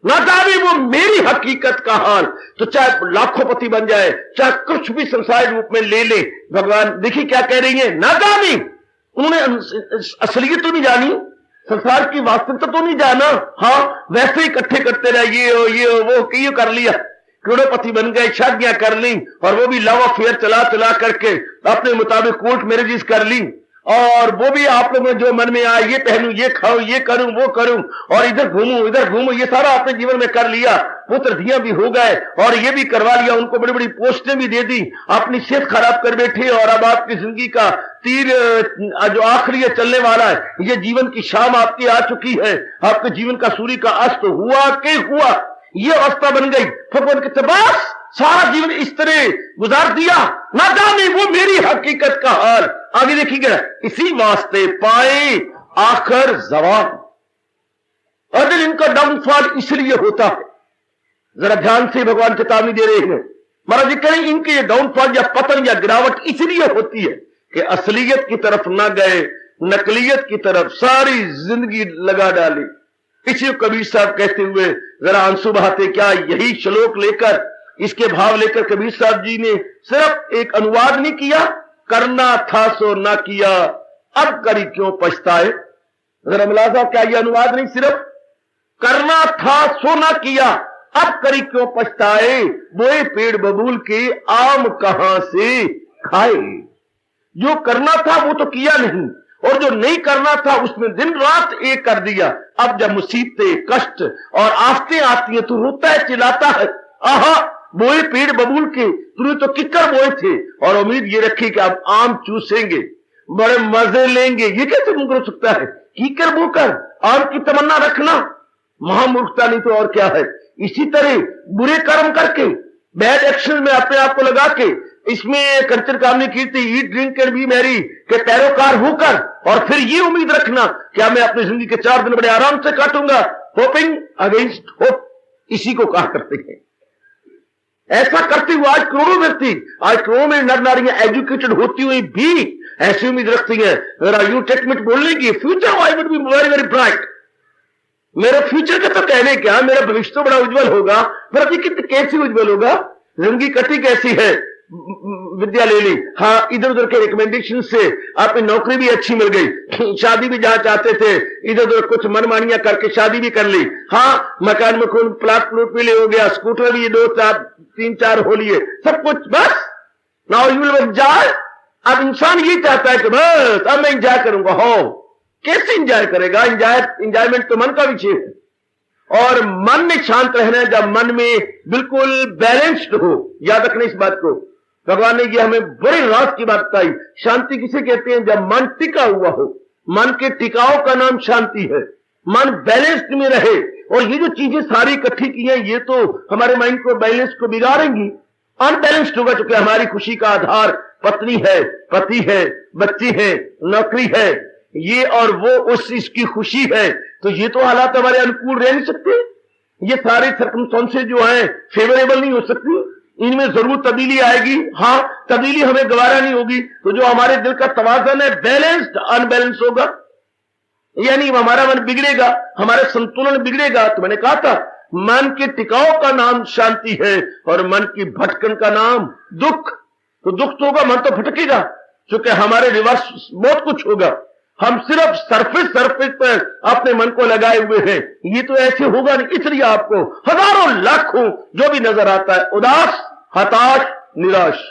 ना जाने वो मेरी हकीकत का हाल, तो चाहे लाखोंपति बन जाए, चाहे कुछ भी संसार रूप में ले ले, भगवान देखिए क्या कह रही है, ना जानी, उन्होंने असलियत तो नहीं जानी, संसार की वास्तविकता तो नहीं जाना। हाँ, वैसे ही इकट्ठे करते रहे, ये वो कर लिया, करोड़पति बन गए, शादियां कर ली, और वो भी लव अफेयर चला करके अपने मुताबिक कोर्ट मैरिजेस कर ली, और वो भी आप लोगों जो मन में आए, ये पहनूं, ये खाऊं, ये करूं, वो करूं, और इधर घूमूं, ये सारा अपने जीवन में कर लिया। पुत्र धियां भी हो गए और ये भी करवा लिया, उनको बड़ी बड़ी पोस्टें भी दे दी, अपनी सेहत खराब कर बैठे, और अब आपकी जिंदगी का तीर जो आखिरी चलने वाला है, ये जीवन की शाम आपकी आ चुकी है, आपके जीवन का सूर्य का अस्त हुआ के हुआ, ये अवस्था बन गई। भगवान कहते बस सारा जीवन इस तरह गुजार दिया, ना जाने वो मेरी हकीकत का हाल। आगे देखिएगा, इसी वास्ते पाए आखिर जवाब, अदल इनका डाउनफॉल इसलिए होता है। जरा ध्यान से भगवान चेतावनी दे रहे हैं, महाराज जी कहें इनके ये डाउनफॉल या पतन या गिरावट इसलिए होती है कि असलियत की तरफ ना गए, नकलियत की तरफ सारी जिंदगी लगा डाली। इसी कबीर साहब कहते हुए जरा आंसू बहाते, क्या यही श्लोक लेकर, इसके भाव लेकर कबीर साहब जी ने सिर्फ एक अनुवाद नहीं किया, करना था सो ना किया, अब करी क्यों पछताए। जरा मुलाजा, क्या यह अनुवाद नहीं, सिर्फ करना था सो ना किया, अब करी क्यों पछताए, बोए पेड़ बबूल के आम कहां से खाए। जो करना था वो तो किया नहीं, और जो नहीं करना था उसमें दिन रात एक कर दिया। अब जब मुसीबतें कष्ट और आफतें आती है तो रोता है, चिल्लाता है, आहा बोए पेड़ बबूल के, तूने तो किक्कर बोए थे और उम्मीद ये रखी कि अब आम चूसेंगे, बड़े मजे लेंगे। ये कैसे मुमकिन हो सकता है, कीकर बोकर आम की तमन्ना रखना महामूर्खता नहीं तो और क्या है। इसी तरह बुरे कर्म करके, बैड एक्शन में अपने आप को लगा के इसमें कंचन कामनी कीर्ति eat drink and be merry के पैरोकार होकर और फिर ये उम्मीद रखना कि मैं अपनी जिंदगी के 4 दिन बड़े आराम से काटूंगा, होपिंग अगेंस्ट होप, इसी को कहा करते हैं। ऐसा करते हुए आज करोड़ों में नर नारियां एजुकेटेड होती हुई भी ऐसी उम्मीद रखती है, मेरा यू टेटमेंट बोलने की future I would be very very bright, मेरा फ्यूचर का तो कहने क्या, मेरा भविष्य तो बड़ा उज्जवल होगा। मेरा कितनी कैसी उज्जवल होगा, जिंदगी कटी कैसी है, विद्या ले ली, हाँ इधर उधर के रिकमेंडेशन से आपकी नौकरी भी अच्छी मिल गई, शादी भी जहां चाहते थे इधर उधर कुछ मनमानियां करके शादी भी कर ली, हाँ मकान में खून प्लाट प्लूट भी ले हो गया, स्कूटर भी 2-3-4 हो लिए, सब कुछ बस नाउ यू विल एंजॉय। अब इंसान ये चाहता है कि बस अब मैं एंजॉय करूंगा, हो कैसे एंजॉय करेगा, एंजॉयमेंट तो मन का विषय है और मन में शांत रहना है जब मन में बिल्कुल बैलेंस्ड हो। याद रखना इस बात को, भगवान ने ये हमें बड़े राज की बात बताई। शांति किसे कहते हैं, जब मन टिका हुआ हो, मन के टिकाव का नाम शांति है, मन बैलेंस्ड में रहे। और ये जो चीजें सारी इकट्ठी की हैं ये तो हमारे माइंड को बैलेंस को बिगाड़ेंगी, अनबैलेंस्ड होगा, क्योंकि हमारी खुशी का आधार पत्नी है, पति है, बच्चे हैं, नौकरी है, ये और वो उस इसकी खुशी है, तो ये तो हालात हमारे अनुकूल रह नहीं सकते। ये सारे सर्कमस्टेंसेस जो हैं फेवरेबल नहीं हो सकती, इनमें जरूर तब्दीली आएगी। हाँ तब्दीली हमें गवारा नहीं होगी तो जो हमारे दिल का तवाज़न है बैलेंस्ड अनबैलेंस होगा, यानी हमारा मन बिगड़ेगा, हमारा संतुलन बिगड़ेगा। तो मैंने कहा था मन के टिकाव का नाम शांति है और मन की भटकन का नाम दुख। तो दुख तो होगा, मन तो भटकेगा, क्योंकि हमारे रिवर्स बहुत कुछ होगा। हम सिर्फ सरफेस पर अपने मन को लगाए हुए हैं, ये तो ऐसे होगा नहीं। इसलिए आपको हजारों लाखों जो भी नजर आता है उदास, हताश, निराश,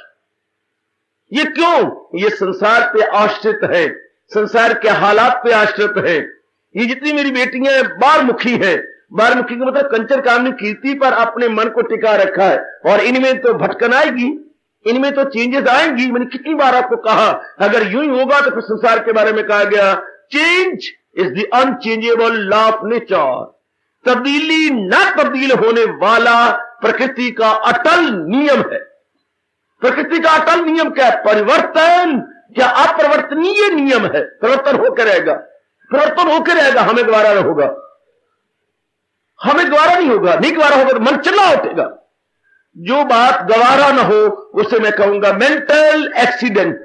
ये क्यों? ये संसार पे आश्रित है, संसार के हालात पे आश्रित है। ये जितनी मेरी बेटियां बारमुखी है, बारमुखी का मतलब कंचन कामनी कीर्ति पर अपने मन को टिका रखा है, और इनमें तो भटकन आएगी, इनमें तो चेंजेस आएंगी। मैंने कितनी बार आपको कहा अगर यूं ही होगा तो फिर संसार के बारे में कहा गया change is the unchangeable law of nature, तब्दीली न तब्दील होने वाला प्रकृति का अटल नियम है। प्रकृति का अटल नियम क्या है? परिवर्तन क्या अपरिवर्तनीय नियम है, परिवर्तन होकर रहेगा, परिवर्तन होकर रहेगा, हमें द्वारा न होगा, हमें द्वारा नहीं होगा, नहीं द्वारा होगा तो मन चला उठेगा। जो बात गवारा ना हो उसे मैं कहूंगा मेंटल एक्सीडेंट।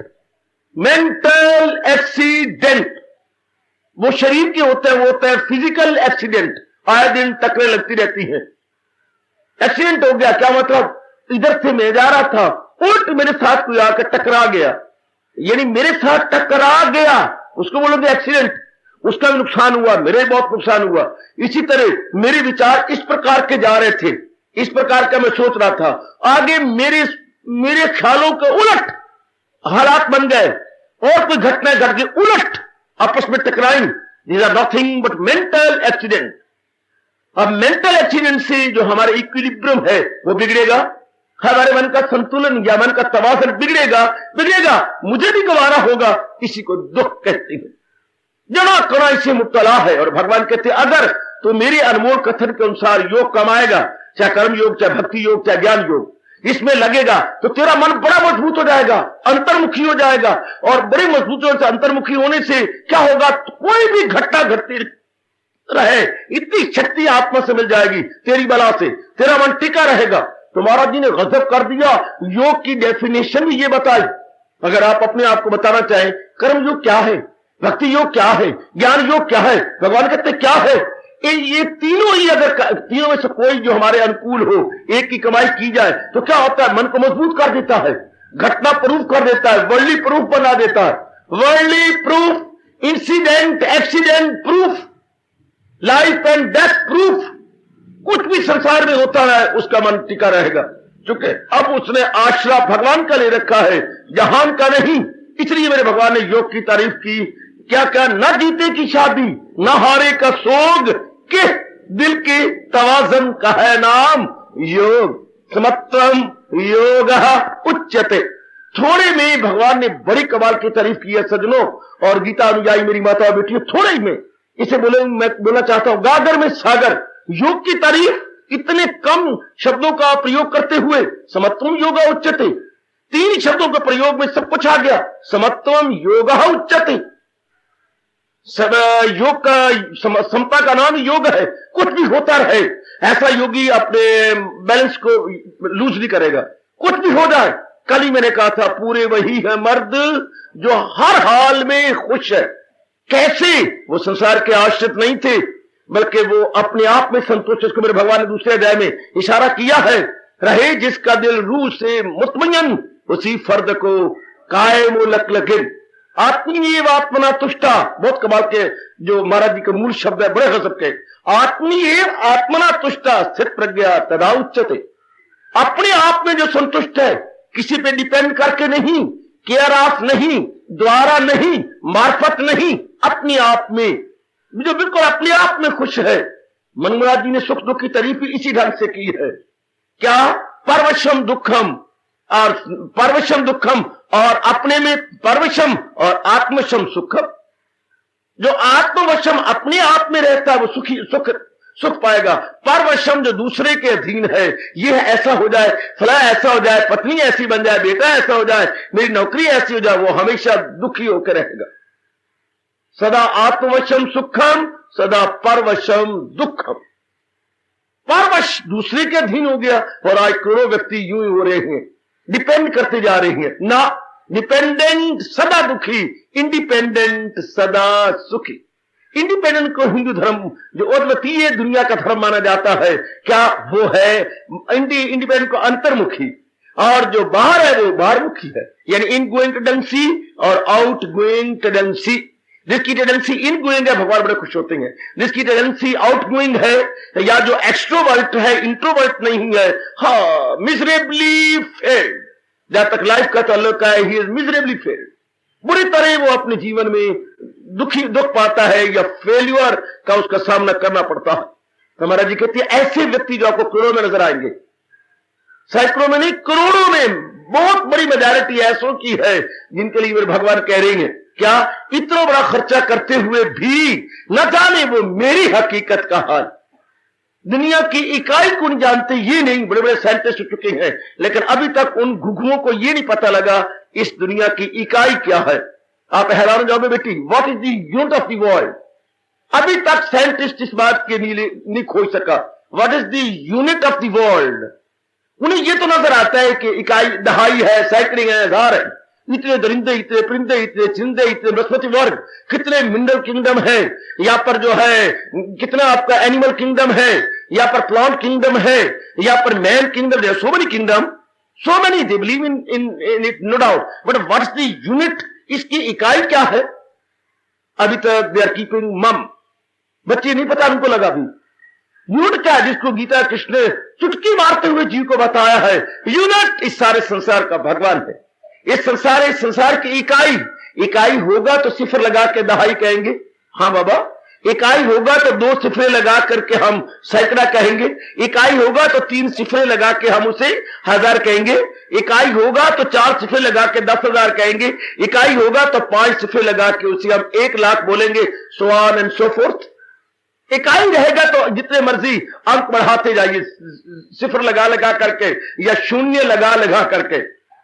मेंटल एक्सीडेंट वो शरीर के होते हैं, वो होता है फिजिकल एक्सीडेंट, आए दिन टकरे लगती रहती है। एक्सीडेंट हो गया क्या मतलब? इधर से मैं जा रहा था, उल्ट मेरे साथ कोई आकर टकरा गया, यानी मेरे साथ टकरा गया, उसको बोलोगे एक्सीडेंट। उसका भी नुकसान हुआ, मेरे बहुत नुकसान हुआ। इसी तरह मेरे विचार इस प्रकार के जा रहे थे, इस प्रकार का मैं सोच रहा था, आगे मेरे ख्यालों के उलट हालात बन गए और कोई घटना घट गई, उलट आपस में टकराई। These are nothing but mental accident. अब मेंटल एक्सीडेंट से जो हमारा इक्विलिब्रियम है वो बिगड़ेगा, हमारे मन का संतुलन या मन का तवाज़ुन बिगड़ेगा, मुझे भी गवारा होगा। इसी को दुख कहते हैं, जना कणा इसे मुब्तला है। और भगवान कहते हैं अगर तो मेरे अनमोल कथन के अनुसार योग कमाएगा, चाहे कर्म योग, चाहे भक्ति योग, चाहे ज्ञान योग, इसमें लगेगा तो तेरा मन बड़ा मजबूत हो जाएगा, अंतर्मुखी हो जाएगा। और बड़े मजबूत होने से, अंतर्मुखी होने से क्या होगा? कोई भी घटना घटती रहे इतनी शक्ति आत्मा से मिल जाएगी तेरी बला से, तेरा मन टिका रहेगा। तो महाराज जी ने गजब कर दिया, योग की डेफिनेशन भी ये बताई। अगर आप अपने आप को बताना चाहें कर्म योग क्या है, भक्ति योग क्या है, ज्ञान योग क्या है, भगवान कहते क्या है, ये तीनों ही अगर तीनों में से कोई जो हमारे अनुकूल हो, एक की कमाई की जाए तो क्या होता है? मन को मजबूत कर देता है, घटना प्रूफ कर देता है, वर्ल्डली प्रूफ बना देता है, worldly proof, incident accident proof, life and death proof. कुछ भी संसार में होता है उसका मन टिका रहेगा, क्योंकि अब उसने आश्रय भगवान का ले रखा है, जहान का नहीं। इसलिए मेरे भगवान ने योग की तारीफ की। क्या क्या? न जीते की शादी, न हारे का सोग, के दिल के तवाज़ुन का है नाम योग। समत्वम योग उच्यते। थोड़े में भगवान ने बड़ी कमाल की तारीफ की है सज्जनों और गीता अनुयायी मेरी माता और बेटियों, थोड़े ही में इसे मैं बोलना चाहता हूं गागर में सागर। योग की तारीफ इतने कम शब्दों का प्रयोग करते हुए समत्वम योग उच्यते, तीन शब्दों के प्रयोग में सब कुछ आ गया। समत्वम योगः उच्यते, सब योग का समता का नाम योग है। कुछ भी होता रहे, ऐसा योगी अपने बैलेंस को लूज नहीं करेगा। कुछ भी हो जाए, कल ही मैंने कहा था पूरे वही है मर्द जो हर हाल में खुश है। कैसे? वो संसार के आश्रित नहीं थे, बल्कि वो अपने आप में संतुष्ट। इसको मेरे भगवान ने दूसरे अध्याय में इशारा किया है। रहे जिसका दिल रूह से मुतमय्यन, उसी फर्द को कायम लक लगिन। आत्मीय आत्मना तुष्टा, बहुत कमाल के जो महाराज जी के मूल शब्द है, बड़े गजब के। आत्मीय आत्मना तुष्टा स्थित प्रज्ञा तदा उच्यते। अपने आप में जो संतुष्ट है, किसी पे डिपेंड करके नहीं, केयर ऑफ नहीं, द्वारा नहीं, मार्फत नहीं, अपने आप में जो बिल्कुल अपने आप में खुश है। मनु महाराज जी ने सुख दुख की तारीफ इसी ढंग से की है। क्या? परवशम दुखम, और परवशम दुखम, और अपने में परवशम और आत्मशम सुखम। जो आत्मवशम अपने आप में रहता है वो सुखी सुख पाएगा। परवशम जो दूसरे के अधीन है, ये ऐसा हो जाए, फला ऐसा हो जाए, पत्नी ऐसी बन जाए, बेटा ऐसा हो जाए, मेरी नौकरी ऐसी हो जाए, वो हमेशा दुखी होकर रहेगा। सदा आत्मवशम सुखम, सदा परवशम दुखम। परवश दूसरे के अधीन हो गया, और आज करोड़ों व्यक्ति यूं ही हो रहे हैं, डिपेंड करते जा रहे हैं ना। डिपेंडेंट सदा दुखी, इंडिपेंडेंट सदा सुखी। इंडिपेंडेंट को हिंदू धर्म जो अद्वितीय दुनिया का धर्म माना जाता है, क्या वो है? इंडिपेंडेंट को अंतर्मुखी, और जो बाहर है वो बाहरमुखी है, यानी इन गोइंग टेंडेंसी और आउट गोइंग टेंडेंसी। जिसकी टेंडेंसी इन गोइंग है, भगवान बड़े खुश होते हैं। जिसकी टेंडेंसी आउट गोइंग है, या जो एक्सट्रोवर्ट है, इंट्रोवर्ट नहीं है, हाँ, मिजरेबली फेल्ड। जहां तक लाइफ का ताल्लुक है, ही इज मिजरेबली फेल्ड। बुरी तरह वो अपने जीवन में दुख पाता है, या फेल्यूर का उसका सामना करना पड़ता है। तो महाराज जी कहते हैं ऐसे व्यक्ति जो आपको करोड़ों में नजर आएंगे, सैकड़ों में नहीं, करोड़ों में बहुत बड़ी मेजॉरिटी ऐसों की है जिनके लिए मेरे भगवान कह रहे हैं, क्या इतना बड़ा खर्चा करते हुए भी न जाने वो मेरी हकीकत का हाल। दुनिया की इकाई को नहीं जानते, ये नहीं, बड़े बड़े साइंटिस्ट हो चुके हैं, लेकिन अभी तक उन घुघुओं को ये नहीं पता लगा इस दुनिया की इकाई क्या है। आप हैरान हो जाओगे बेटी, what is the unit of the world. अभी तक साइंटिस्ट इस बात के नहीं खोज सका, what is the unit of the world. उन्हें यह तो नजर आता है कि इकाई दहाई है, सैकड़िंग है, हजार है, इतने दरिंदे, इतने परिंदे, इतने चिंदे, इतने बृहस्पति वर्ग, कितने मिनरल किंगडम है, यहाँ पर जो है कितना आपका एनिमल किंगडम है, यहाँ पर प्लांट किंगडम है, यहाँ पर man kingdom, there so many kingdom, so many, they believe in it, no doubt, but what's the unit, इसकी इकाई क्या है? अभी तक दे आर कीपिंग मम, बच्चे नहीं पता उनको लगा भी यूनिट क्या है, जिसको गीता कृष्ण ने चुटकी मारते हुए जीव को बताया है। यूनिट इस सारे संसार का भगवान है। इस संसार की इकाई होगा तो सिफर लगा के दहाई कहेंगे, हाँ बाबा। इकाई होगा तो 2 सिफरे लगा करके हम सैकड़ा कहेंगे। इकाई होगा तो 3 सिफरे लगा के हम उसे 1000 कहेंगे। इकाई होगा तो 4 सिफरे लगा के 10,000 कहेंगे। इकाई होगा तो 5 सिफरे लगा के उसे हम 1 लाख बोलेंगे, so on and so fourth. इकाई रहेगा तो जितने मर्जी अंक बढ़ाते जाइए, सिफर लगा करके या शून्य लगा करके,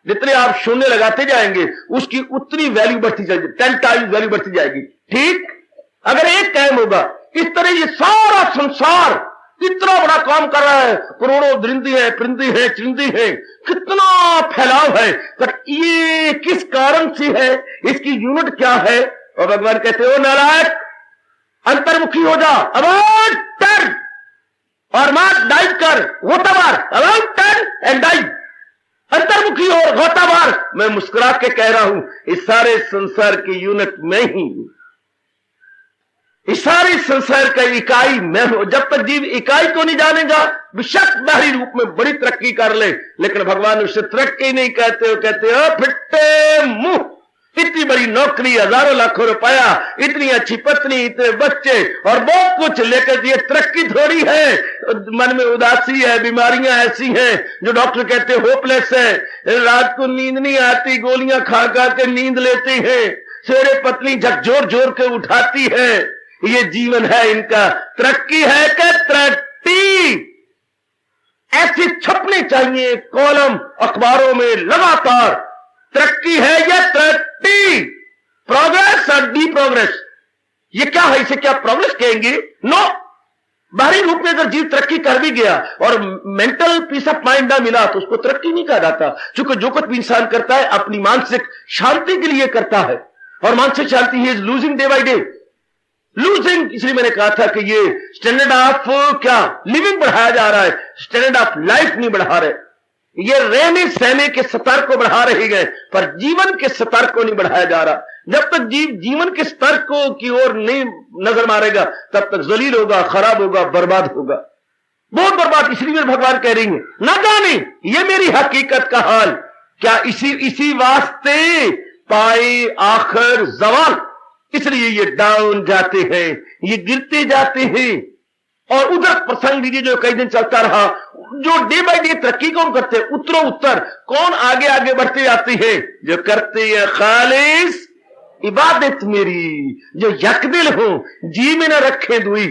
जितने आप शून्य लगाते जाएंगे उसकी उतनी वैल्यू बढ़ती जाएगी, 10 टाइम्स वैल्यू बढ़ती जाएगी। ठीक, अगर एक कायम होगा, इस तरह ये सारा संसार इतना बड़ा काम कर रहा है, करोड़ों दरिंदी है, परिंदी है, चिंदी है, कितना फैलाव है, पर ये किस कारण से है, इसकी यूनिट क्या है? और भगवान कहते हो नालायक, अंतर्मुखी हो जा, अबाउट टर्न और मार डाइव कर, गोता मार, अबाउट टर्न एंड डाइव, अंतर्मुखी और गोता मार। मैं मुस्कुरा के कह रहा हूं, इस सारे संसार की यूनिट मैं ही हूं, इस सारे संसार का इकाई मैं हूं। जब तक जीव इकाई को नहीं जानेगा, बेशक बाहरी रूप में बड़ी तरक्की कर ले, लेकिन भगवान उसे तरक्की नहीं कहते हो, कहते हो फिट्टे मुंह, इतनी बड़ी नौकरी, हजारों लाखों रुपया, इतनी अच्छी पत्नी, इतने बच्चे और बहुत कुछ लेकर, ये तरक्की थोड़ी है। मन में उदासी है, बीमारियां ऐसी हैं जो डॉक्टर कहते हैं होपलेस है, रात को नींद नहीं आती, गोलियां खा के नींद लेते हैं, सवेरे पत्नी झकझोर के उठाती है। ये जीवन है इनका, तरक्की है क्या? तरक्की ऐसे छपने चाहिए कॉलम अखबारों में लगातार। तरक्की है या तरक्की, प्रोग्रेस और डी प्रोग्रेस, ये क्या है? इसे क्या प्रोग्रेस कहेंगे? नो। बाहरी रूप में अगर जीव तरक्की कर भी गया और मेंटल पीस ऑफ माइंड ना मिला तो उसको तरक्की नहीं कहा जाता। क्योंकि जो कुछ भी इंसान करता है अपनी मानसिक शांति के लिए करता है, और मानसिक शांति ही is losing day by day, losing. इसलिए मैंने कहा था कि ये स्टैंडर्ड ऑफ क्या लिविंग बढ़ाया जा रहा है, स्टैंडर्ड ऑफ लाइफ नहीं बढ़ा रहे। ये रहने सहने के स्तर को बढ़ा रहे हैं पर जीवन के स्तर को नहीं बढ़ाया जा रहा। जब तक जीव जीवन के स्तर को की ओर नहीं नजर मारेगा तब तक जलील होगा, खराब होगा, बर्बाद होगा, बहुत बर्बाद। इसलिए भगवान कह रही है ना जाने ये मेरी हकीकत का हाल, क्या इसी वास्ते पाए आखिर जवाल। इसलिए ये डाउन जाते हैं, ये गिरते जाते हैं। और उधर प्रसंग लीजिए जो कई दिन चलता रहा, जो डे बाय डे तरक्की कौन करते हैं, उत्तरो उत्तर कौन आगे आगे बढ़ते जाते हैं, जो करते हैं खालिस इबादत मेरी, जो यकदिल हो, जी में न रखे दुई।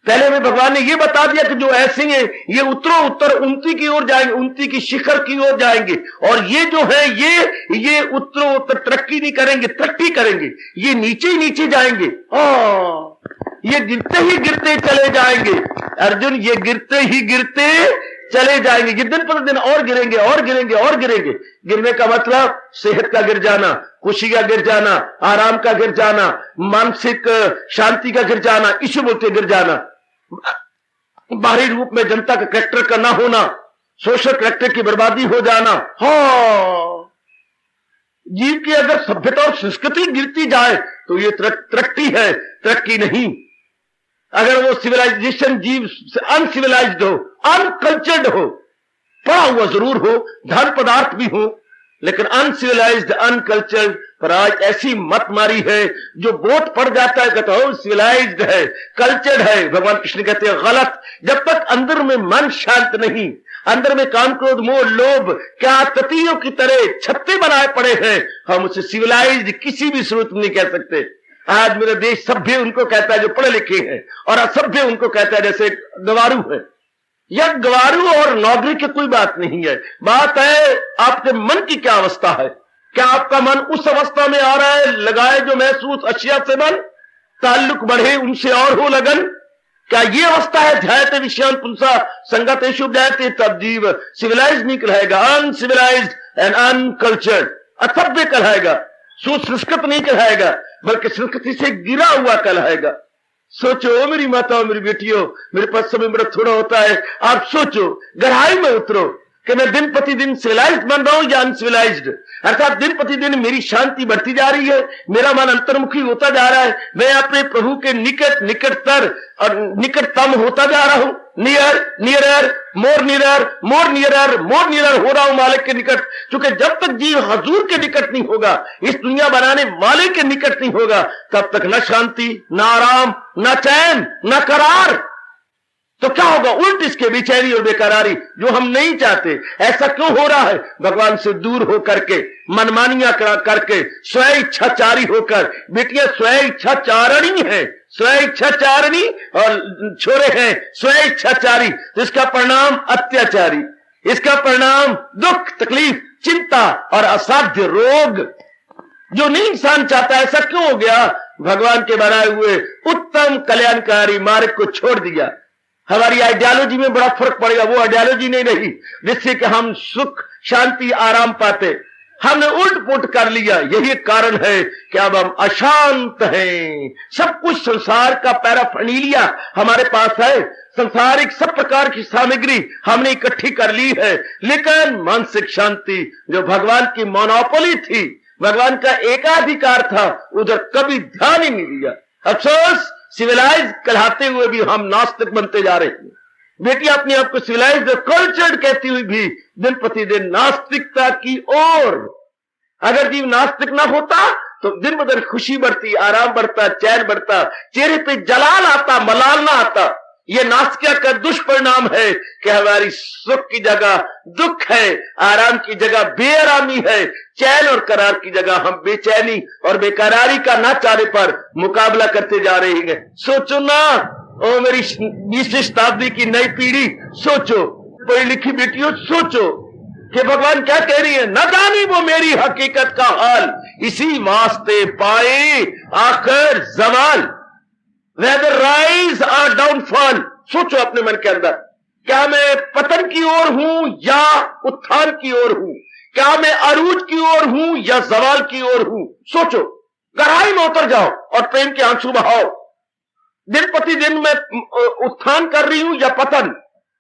पहले में भगवान ने ये बता दिया कि जो ऐसे हैं ये उत्तरो उत्तर उन्नति की ओर जाएंगे, उन्नति की शिखर की ओर जाएंगे। और ये जो है ये उत्तरो उत्तर तरक्की नहीं करेंगे, तरक्की करेंगे, ये नीचे ही नीचे जाएंगे। ये गिरते ही गिरते चले जाएंगे अर्जुन, ये गिरते ही गिरते चले जाएंगे। ये दिन पर दिन और गिरेंगे और गिरेंगे और गिरेंगे। गिरने का मतलब सेहत का गिर जाना, खुशी का गिर जाना, आराम का गिर जाना, मानसिक शांति का गिर जाना, इसे बोलते गिर जाना। बाहरी रूप में जनता का कैरेक्टर का ना होना, सोशल कैरेक्टर की बर्बादी हो जाना। जीव की अगर सभ्यता और संस्कृति गिरती जाए तो ये तरक्की है, तरक्की नहीं। अगर वो सिविलाइजेशन जीव अनसिविलाइज्ड हो, अनकल्चर्ड हो, पढ़ा हुआ जरूर हो, धन पदार्थ भी हो, लेकिन अनसिविलाइज्ड अनकल्चर्ड पर आज ऐसी मत मारी है जो वोट पड़ जाता है कहता हो सिविलाइज्ड है, कल्चर्ड है। भगवान कृष्ण कहते हैं गलत। जब तक अंदर में मन शांत नहीं, अंदर में काम क्रोध मोह लोभ क्या ततियों की तरह छत्ते बनाए पड़े हैं, हम उसे सिविलाइज्ड किसी भी सूरत में नहीं कह सकते। आज मेरा देश सभ्य उनको कहता है जो पढ़े लिखे हैं, और असभ्य उनको कहता है जैसे गवारू है। यह गवारू और नौकरी की कोई बात नहीं है, बात है आपके मन की क्या अवस्था है। क्या आपका मन उस अवस्था में आ रहा है, लगाए जो महसूस अशिया से मन, ताल्लुक बढ़े उनसे और हो लगन, क्या ये अवस्था है? ध्यायते विषयान पुंसा संगतेषु ध्यायते, तब जीव सिविलाइज नहीं कहलाएगा, अनसिविलाइज्ड एंड अनकल्चर्ड, असभ्य कहलाएगा, सुसंस्कृत नहीं कहलाएगा, बल्कि संस्कृति से गिरा हुआ कहलाएगा। सोचो मेरी माताओं मेरी बेटियों, मेरे पास समय बड़ा थोड़ा होता है, आप सोचो गहराई में उतरो कि मैं दिन प्रतिदिन सिविलाइज्ड बन रहा हूं या अनसिविलाइज्ड। अर्थात दिन प्रतिदिन मेरी शांति बढ़ती जा रही है, मेरा मन अंतर्मुखी होता जा रहा है, मैं अपने प्रभु के निकटतर और निकटतम होता जा रहा हूं, नियर नियरर मोर नियरर मोर नियरर मोर नियरर हो रहा हूं मालिक के निकट। क्योंकि जब तक जीव हजूर के निकट नहीं होगा, इस दुनिया बनाने वाले के निकट नहीं होगा, तब तक न शांति, न आराम, न चैन, न करार। तो क्या होगा? उल्ट इसके बेचैनी और बेकरारी, जो हम नहीं चाहते। ऐसा क्यों हो रहा है? भगवान से दूर होकर के, मनमानियां करके, स्व इच्छाचारी होकर। बेटियां स्व इच्छाचारणी है, स्व इच्छाचारणी, और छोरे हैं स्व इच्छाचारी। तो इसका परिणाम अत्याचारी, इसका परिणाम दुख तकलीफ चिंता और असाध्य रोग, जो नहीं इंसान चाहता। ऐसा क्यों हो गया? भगवान के बनाए हुए उत्तम कल्याणकारी मार्ग को छोड़ दिया। हमारी आइडियोलॉजी में बड़ा फर्क पड़ेगा, वो आइडियोलॉजी नहीं रही जिससे कि हम सुख शांति आराम पाते। हमने उल्ट पुलट कर लिया। यही कारण है कि अब हम अशांत हैं। सब कुछ संसार का पैराफर्नीलिया हमारे पास है, संसारिक सब प्रकार की सामग्री हमने इकट्ठी कर ली है, लेकिन मानसिक शांति जो भगवान की मोनोपोली थी, भगवान का एकाधिकार था, उधर कभी ध्यान ही नहीं दिया। अफसोस सिविलाइज कहलाते हुए भी हम नास्तिक बनते जा रहे हैं। बेटी अपने आप को सिविलाइज्ड कल्चर्ड कहती हुई भी दिन प्रतिदिन नास्तिकता की ओर। अगर जीव नास्तिक ना होता तो दिन ब दिन खुशी बढ़ती, आराम बढ़ता, चैन बढ़ता, चेहरे पे जलाल आता, मलाल ना आता। ये नास्तिकता का दुष्परिणाम है कि हमारी सुख की जगह दुख है, आराम की जगह बेआरामी है, चैन और करार की जगह हम बेचैनी और बेकरारी का ना चाहने पर मुकाबला करते जा रहे हैं। सोचो ना, ओ मेरी 20वीं शताब्दी की नई पीढ़ी, सोचो पढ़ी लिखी बेटियों, सोचो कि भगवान क्या कह रही है, न जानी वो मेरी हकीकत का हाल, इसी वास्ते पाए आखिर जवाल, वेदर राइज और डाउनफॉल। सोचो अपने मन के अंदर, क्या मैं पतन की ओर हूं या उत्थान की ओर हूं? क्या मैं अरूज की ओर हूं या जवाल की ओर हूं? सोचो, गहराई में उतर जाओ और प्रेम के आंसू बहाओ। दिन प्रतिदिन मैं उत्थान कर रही हूं या पतन?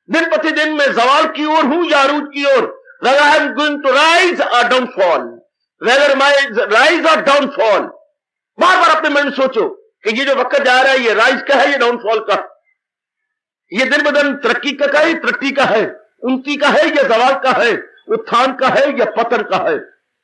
दिन प्रतिदिन मैं जवाल की ओर हूं या अरूज की ओर? Whether I am going to rise or downfall, whether my rise or downfall, बार बार अपने मन में सोचो कि ये जो वक्त जा रहा है, ये राइज का है, ये डाउनफॉल का, ये दिन ब दिन तरक्की का है, तरक्की का है, उन्नति का है या जवाल का है, उत्थान का है या पतन का है।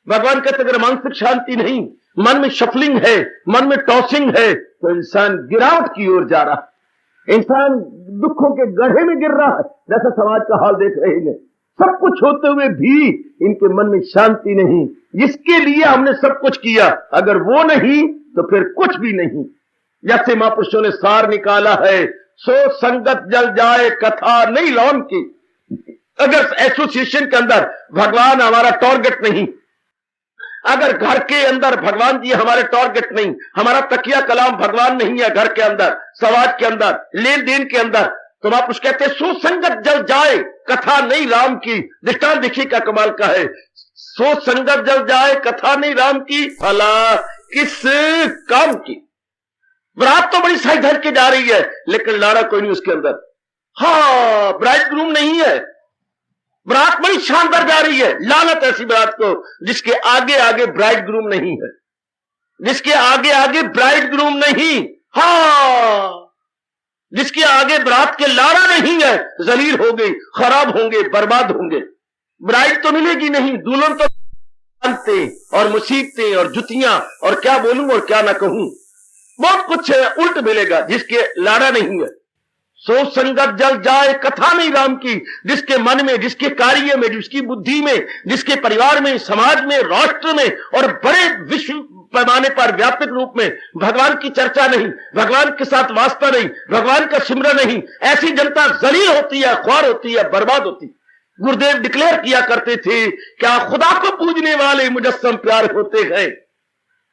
भगवान कहते अगर मानसिक शांति नहीं, मन में शफलिंग है, मन में टॉसिंग है, तो इंसान गिरावट की ओर जा रहा है, इंसान दुखों के गड्ढे में गिर रहा है, जैसा समाज का हाल देख रहे हैं। सब कुछ होते हुए भी इनके मन में शांति नहीं। जिसके लिए हमने सब कुछ किया, अगर वो नहीं तो फिर कुछ भी नहीं। जैसे महापुरुषों ने सार निकाला है, सो संगत जल जाए कथा नहीं लौन की। अगर एसोसिएशन के अंदर भगवान हमारा टारगेट नहीं, अगर घर के अंदर भगवान जी हमारे टारगेट नहीं, हमारा तकिया कलाम भगवान नहीं है, घर के अंदर, समाज के अंदर, लेन देन के अंदर, तो आप कुछ कहते हैं सुसंगत जल जाए कथा नहीं राम की। दृष्टांत देखिए क्या कमाल का है, सो संगत जल जाए कथा नहीं राम की, भला किस काम की। बरात तो बड़ी साई धर के जा रही है, लेकिन लाड़ा कोई नहीं उसके अंदर। हाँ, ब्राइड ग्रूम नहीं है, बरात बड़ी शानदार जा रही है। लानत ऐसी बरात को जिसके आगे आगे ब्राइड ग्रूम नहीं है, जिसके आगे आगे ब्राइड ग्रूम नहीं, हाँ, जिसके आगे बरात के लाड़ा नहीं है, जलील हो गई, खराब होंगे, बर्बाद होंगे। ब्राइड तो मिलेगी नहीं, दुल्हन तो जानते और मुसीबतें और जुतियां और क्या बोलूं और क्या ना कहूं, बहुत कुछ उल्ट मिलेगा जिसके लाड़ा नहीं है। सो संगत जल जाए कथा नहीं राम की, जिसके मन में, जिसके कार्य में, जिसकी बुद्धि में, जिसके परिवार में, समाज में, राष्ट्र में और बड़े विश्व पैमाने पर व्यापक रूप में भगवान की चर्चा नहीं, भगवान के साथ वास्ता नहीं, भगवान का सिमरन नहीं, ऐसी जनता जलील होती है, ख्वार होती है, बर्बाद होती है। गुरुदेव डिक्लेयर किया करते थे, क्या खुदा को पूजने वाले मुजस्सम प्यार होते हैं?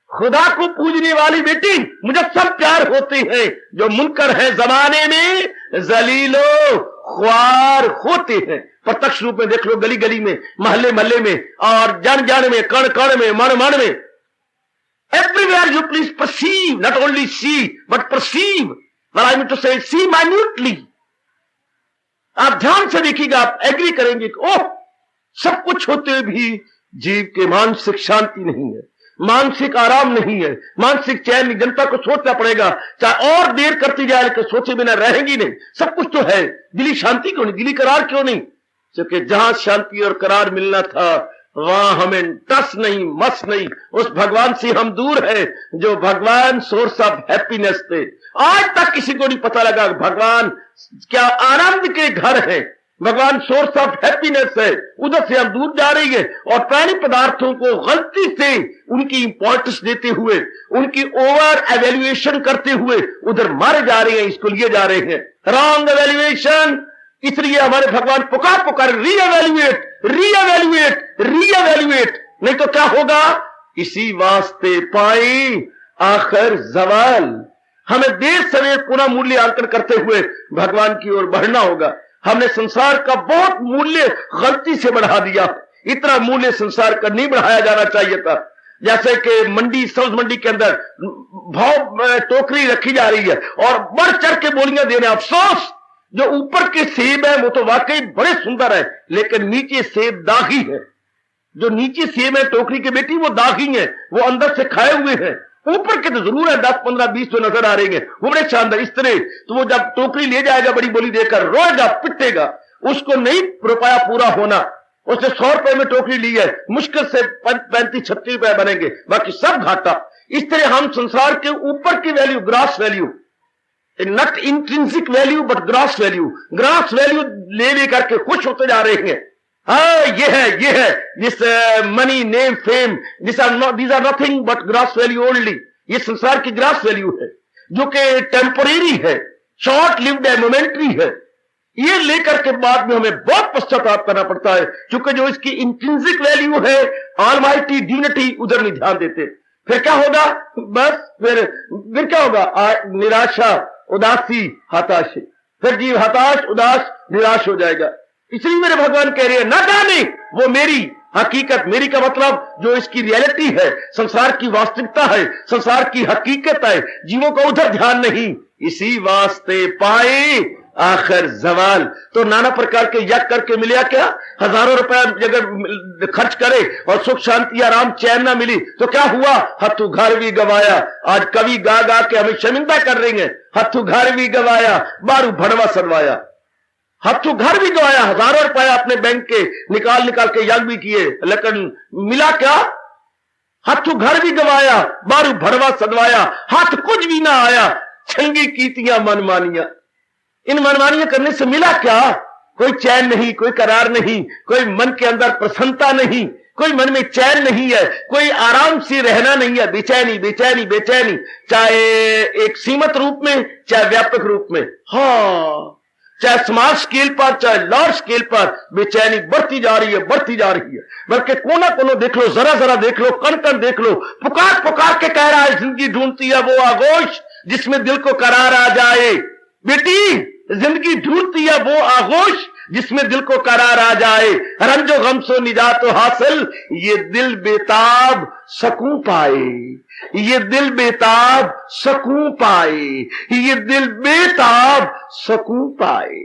खुदा को पूजने वाली बेटी मुजस्सम प्यार होते हैं, जो मुनकर है जमाने में जलीलो ख्वार होते हैं। प्रत्यक्ष रूप में देख लो, गली गली में, मोहल्ले मोहल्ले में और जान जान में, कण कण में, मन मन में, everywhere you please perceive, not only see but perceive, what I mean to say, see minutely। आप ध्यान से देखिएगा, आप एग्री करेंगे कि ओह, सब कुछ होते हुए भी जीव के मानसिक शांति नहीं है, मानसिक आराम नहीं है, मानसिक चैन नहीं। जनता को सोचना पड़ेगा, चाहे और देर करती जाए लेकिन सोचे बिना रहेंगी नहीं। सब कुछ तो है, दिली शांति क्यों नहीं, दिली करार क्यों नहीं? क्योंकि जहां शांति और करार मिलना था, वहां हमें टस नहीं, मस नहीं, उस भगवान से हम दूर हैं जो भगवान सोर्स ऑफ हैप्पीनेस थे। आज तक किसी को नहीं पता लगा भगवान क्या आनंद के घर है, भगवान सोर्स ऑफ हैप्पीनेस है। उधर से हम दूर जा रही है और प्राणी पदार्थों को गलती से उनकी इंपॉर्टेंस देते हुए, उनकी ओवर एवेल्युएशन करते हुए उधर मारे जा रहे हैं, इसको लिए जा रहे हैं। Wrong evaluation. इसलिए हमारे भगवान पुकार पुकार रीएवेल्युएट, रीएवेल्युएट, रीएवेल्युएट, नहीं तो क्या होगा? इसी वास्ते पाई आखिर जवाल। हमें देर सवेर पुनः मूल्यांकन करते हुए भगवान की ओर बढ़ना होगा। हमने संसार का बहुत मूल्य गलती से बढ़ा दिया, इतना मूल्य संसार का नहीं बढ़ाया जाना चाहिए था। जैसे कि मंडी, सब्ज मंडी के अंदर भाव टोकरी रखी जा रही है और बढ़ चढ़ के बोलियां दे रहे हैं। अफसोस, जो ऊपर के सेब है वो तो वाकई बड़े सुंदर है, लेकिन नीचे सेब दागी है। जो नीचे सेब है टोकरी की बेटी, वो दागी है, वो अंदर से खाए हुए हैं। ऊपर के तो जरूर है 10, 15, 20 जो नजर आ रहे हैं, वो बड़े शानदार। इस तरह तो वो जब टोकरी ले जाएगा बड़ी बोली देकर, रोएगा, पिटेगा, उसको नहीं रुपया पूरा होना। उसने 100 रुपए में टोकरी ली है, मुश्किल से 35-36 रुपए बनेंगे, बाकी सब घाटा। इस तरह हम संसार के ऊपर की value, grass value, not intrinsic value but grass value ले लेकर के खुश होते जा रहे हैं। हाँ, ये है this money, name, fame, these are nothing but grass value only. ये संसार की ग्रास वैल्यू है जो कि टेम्पोरेरी है, शॉर्ट लिव्ड है, मोमेंट्री है। ये लेकर के बाद में हमें बहुत पश्चाताप करना पड़ता है, क्योंकि जो इसकी इंट्रिंसिक वैल्यू है, ऑलमाइटी डिविनिटी, उधर नहीं ध्यान देते। फिर क्या होगा? बस फिर क्या होगा? निराशा, उदासी, हताशा। फिर जीव हताश, उदास, निराश हो जाएगा। इसलिए मेरे भगवान कह रहे हैं, ना जाने वो मेरी हकीकत, मेरी का मतलब जो इसकी रियलिटी है, संसार की वास्तविकता है, संसार की हकीकत है, जीवों का उधर ध्यान नहीं। इसी वास्ते पाए आखिर जवाल। तो नाना प्रकार के यज्ञ करके मिला क्या? हजारों रुपया अगर खर्च करे और सुख शांति आराम चैन ना मिली तो क्या हुआ? हथु घर भी गवाया। आज कवि गा गा के हमें शर्मिंदा कर रही हैं। हथु घर भी गवाया, बारू भड़वा सनवाया। हथु घर भी गवाया, हजारों रुपया अपने बैंक के निकाल के यज्ञ भी किए, लेकिन मिला क्या? हथु घर भी गवाया, बारू भड़वा सनवाया। हाथ कुछ भी ना आया, छंगी कीतियां मनमानियां। इन मनमानियां करने से मिला क्या? कोई चैन नहीं, कोई करार नहीं, कोई मन के अंदर प्रसन्नता नहीं, कोई मन में चैन नहीं है, कोई आराम से रहना नहीं है। बेचैनी बेचैनी बेचैनी, चाहे एक सीमित रूप में, चाहे व्यापक रूप में, हाँ, चाहे स्मॉल स्केल पर, चाहे लार्ज स्केल पर बेचैनी बढ़ती जा रही है, बढ़ती जा रही है। बल्कि कोना कोनो देख लो, जरा जरा देख लो, कण कण देख लो, पुकार पुकार के कह रहा है, जिंदगी ढूंढती है वो आगोश जिसमें दिल को करार आ जाए। बेटी, जिंदगी ढूंढती है वो आगोश जिसमें दिल को करार आ जाए। रंजो गम सो निजात हासिल, ये दिल बेताब सकूं पाए, ये दिल बेताब सकूं पाए, ये दिल बेताब सकूं पाए।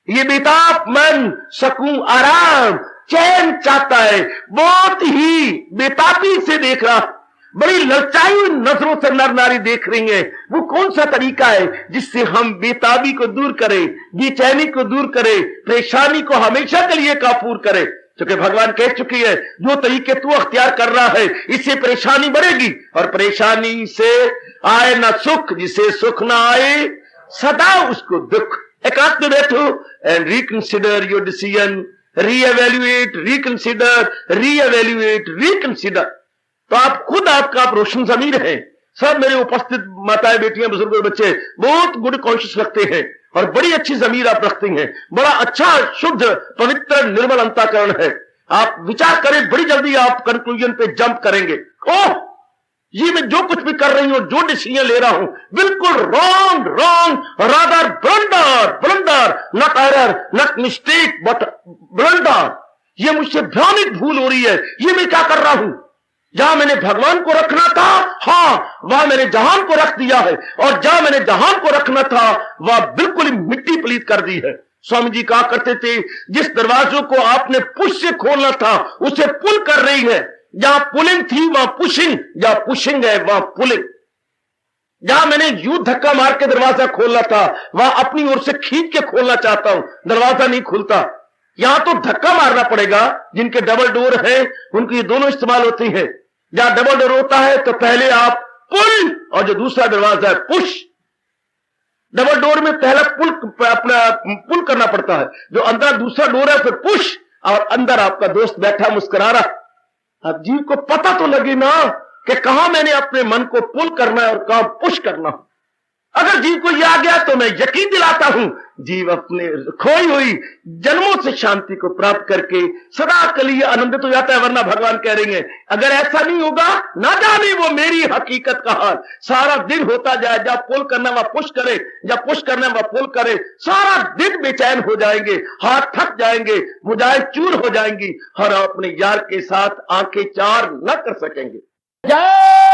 ये बेताब मन सकूं आराम चैन चाहता है, बहुत ही बेताबी से देख रहा, बड़ी ललचाई हुई नजरों से नर नारी देख रही हैं। वो कौन सा तरीका है जिससे हम बेताबी को दूर करें, बेचैनी को दूर करें, परेशानी को हमेशा के लिए काफूर करें? क्योंकि भगवान कह चुकी है, जो तरीके तू अख्तियार कर रहा है इससे परेशानी बढ़ेगी, और परेशानी से आए ना सुख, जिसे सुख ना आए सदा उसको दुख। एकांत में बैठो and reconsider your decision, reevaluate, reconsider, reevaluate, reconsider. तो आप खुद आप रोशन ज़मीर हैं। सब मेरे उपस्थित माताएं, बेटियां, बुजुर्ग, बच्चे बहुत गुड कॉन्शियस रखते हैं और बड़ी अच्छी ज़मीर आप रखती हैं। बड़ा अच्छा, शुद्ध, पवित्र, निर्मल अंतःकरण है। आप विचार करें, बड़ी जल्दी आप कंक्लूजन पे जंप करेंगे। ओह, ये मैं जो कुछ भी कर रही हूं, जो डिसीजन ले रहा हूं, बिल्कुल wrong, wrong, rather blunder, blunder, not error, not mistake but blunder. ये मुझसे भ्रामिक भूल हो रही है। ये मैं क्या कर रहा हूं? जहां मैंने भगवान को रखना था, हाँ, वहां मैंने जहान को रख दिया है, और जहां मैंने जहान को रखना था वह बिल्कुल ही मिट्टी पलीत कर दी है। स्वामी जी कहा करते थे, जिस दरवाजों को आपने पुश से खोलना था उसे पुल कर रही है। जहां पुलिंग थी वहां पुशिंग, जहां पुशिंग है वहां पुलिंग। जहां मैंने यूं धक्का मार के दरवाजा खोलना था वहां अपनी ओर से खींच के खोलना चाहता हूं, दरवाजा नहीं खुलता। यहां तो धक्का मारना पड़ेगा। जिनके डबल डोर है उनकी दोनों इस्तेमाल होती है। जहां डबल डोर होता है तो पहले आप पुल, और जो दूसरा दरवाजा है पुश। डबल डोर में पहला पुल, अपना पुल करना पड़ता है, जो अंदर दूसरा डोर है फिर पुश, और अंदर आपका दोस्त बैठा मुस्कुरा रहा। अब जीव को पता तो लगे ना कि कहां मैंने अपने मन को पुल करना है और कहां पुश करना है। अगर जीव को यह आ गया तो मैं यकीन दिलाता हूं, जीव अपने खोई हुई जन्मों से शांति को प्राप्त करके सदा के लिए आनंदित हो जाता है। वरना भगवान कह रही हैं, अगर ऐसा नहीं होगा, ना जाने वो मेरी हकीकत का हाल। सारा दिन होता जाए, जब पुल करना वह पुश करे, जब पुश करना वह पुल करे, सारा दिन बेचैन हो जाएंगे, हाथ थक जाएंगे, भुजाएं चूर हो जाएंगी, और अपने यार के साथ आंखें चार न कर सकेंगे। जय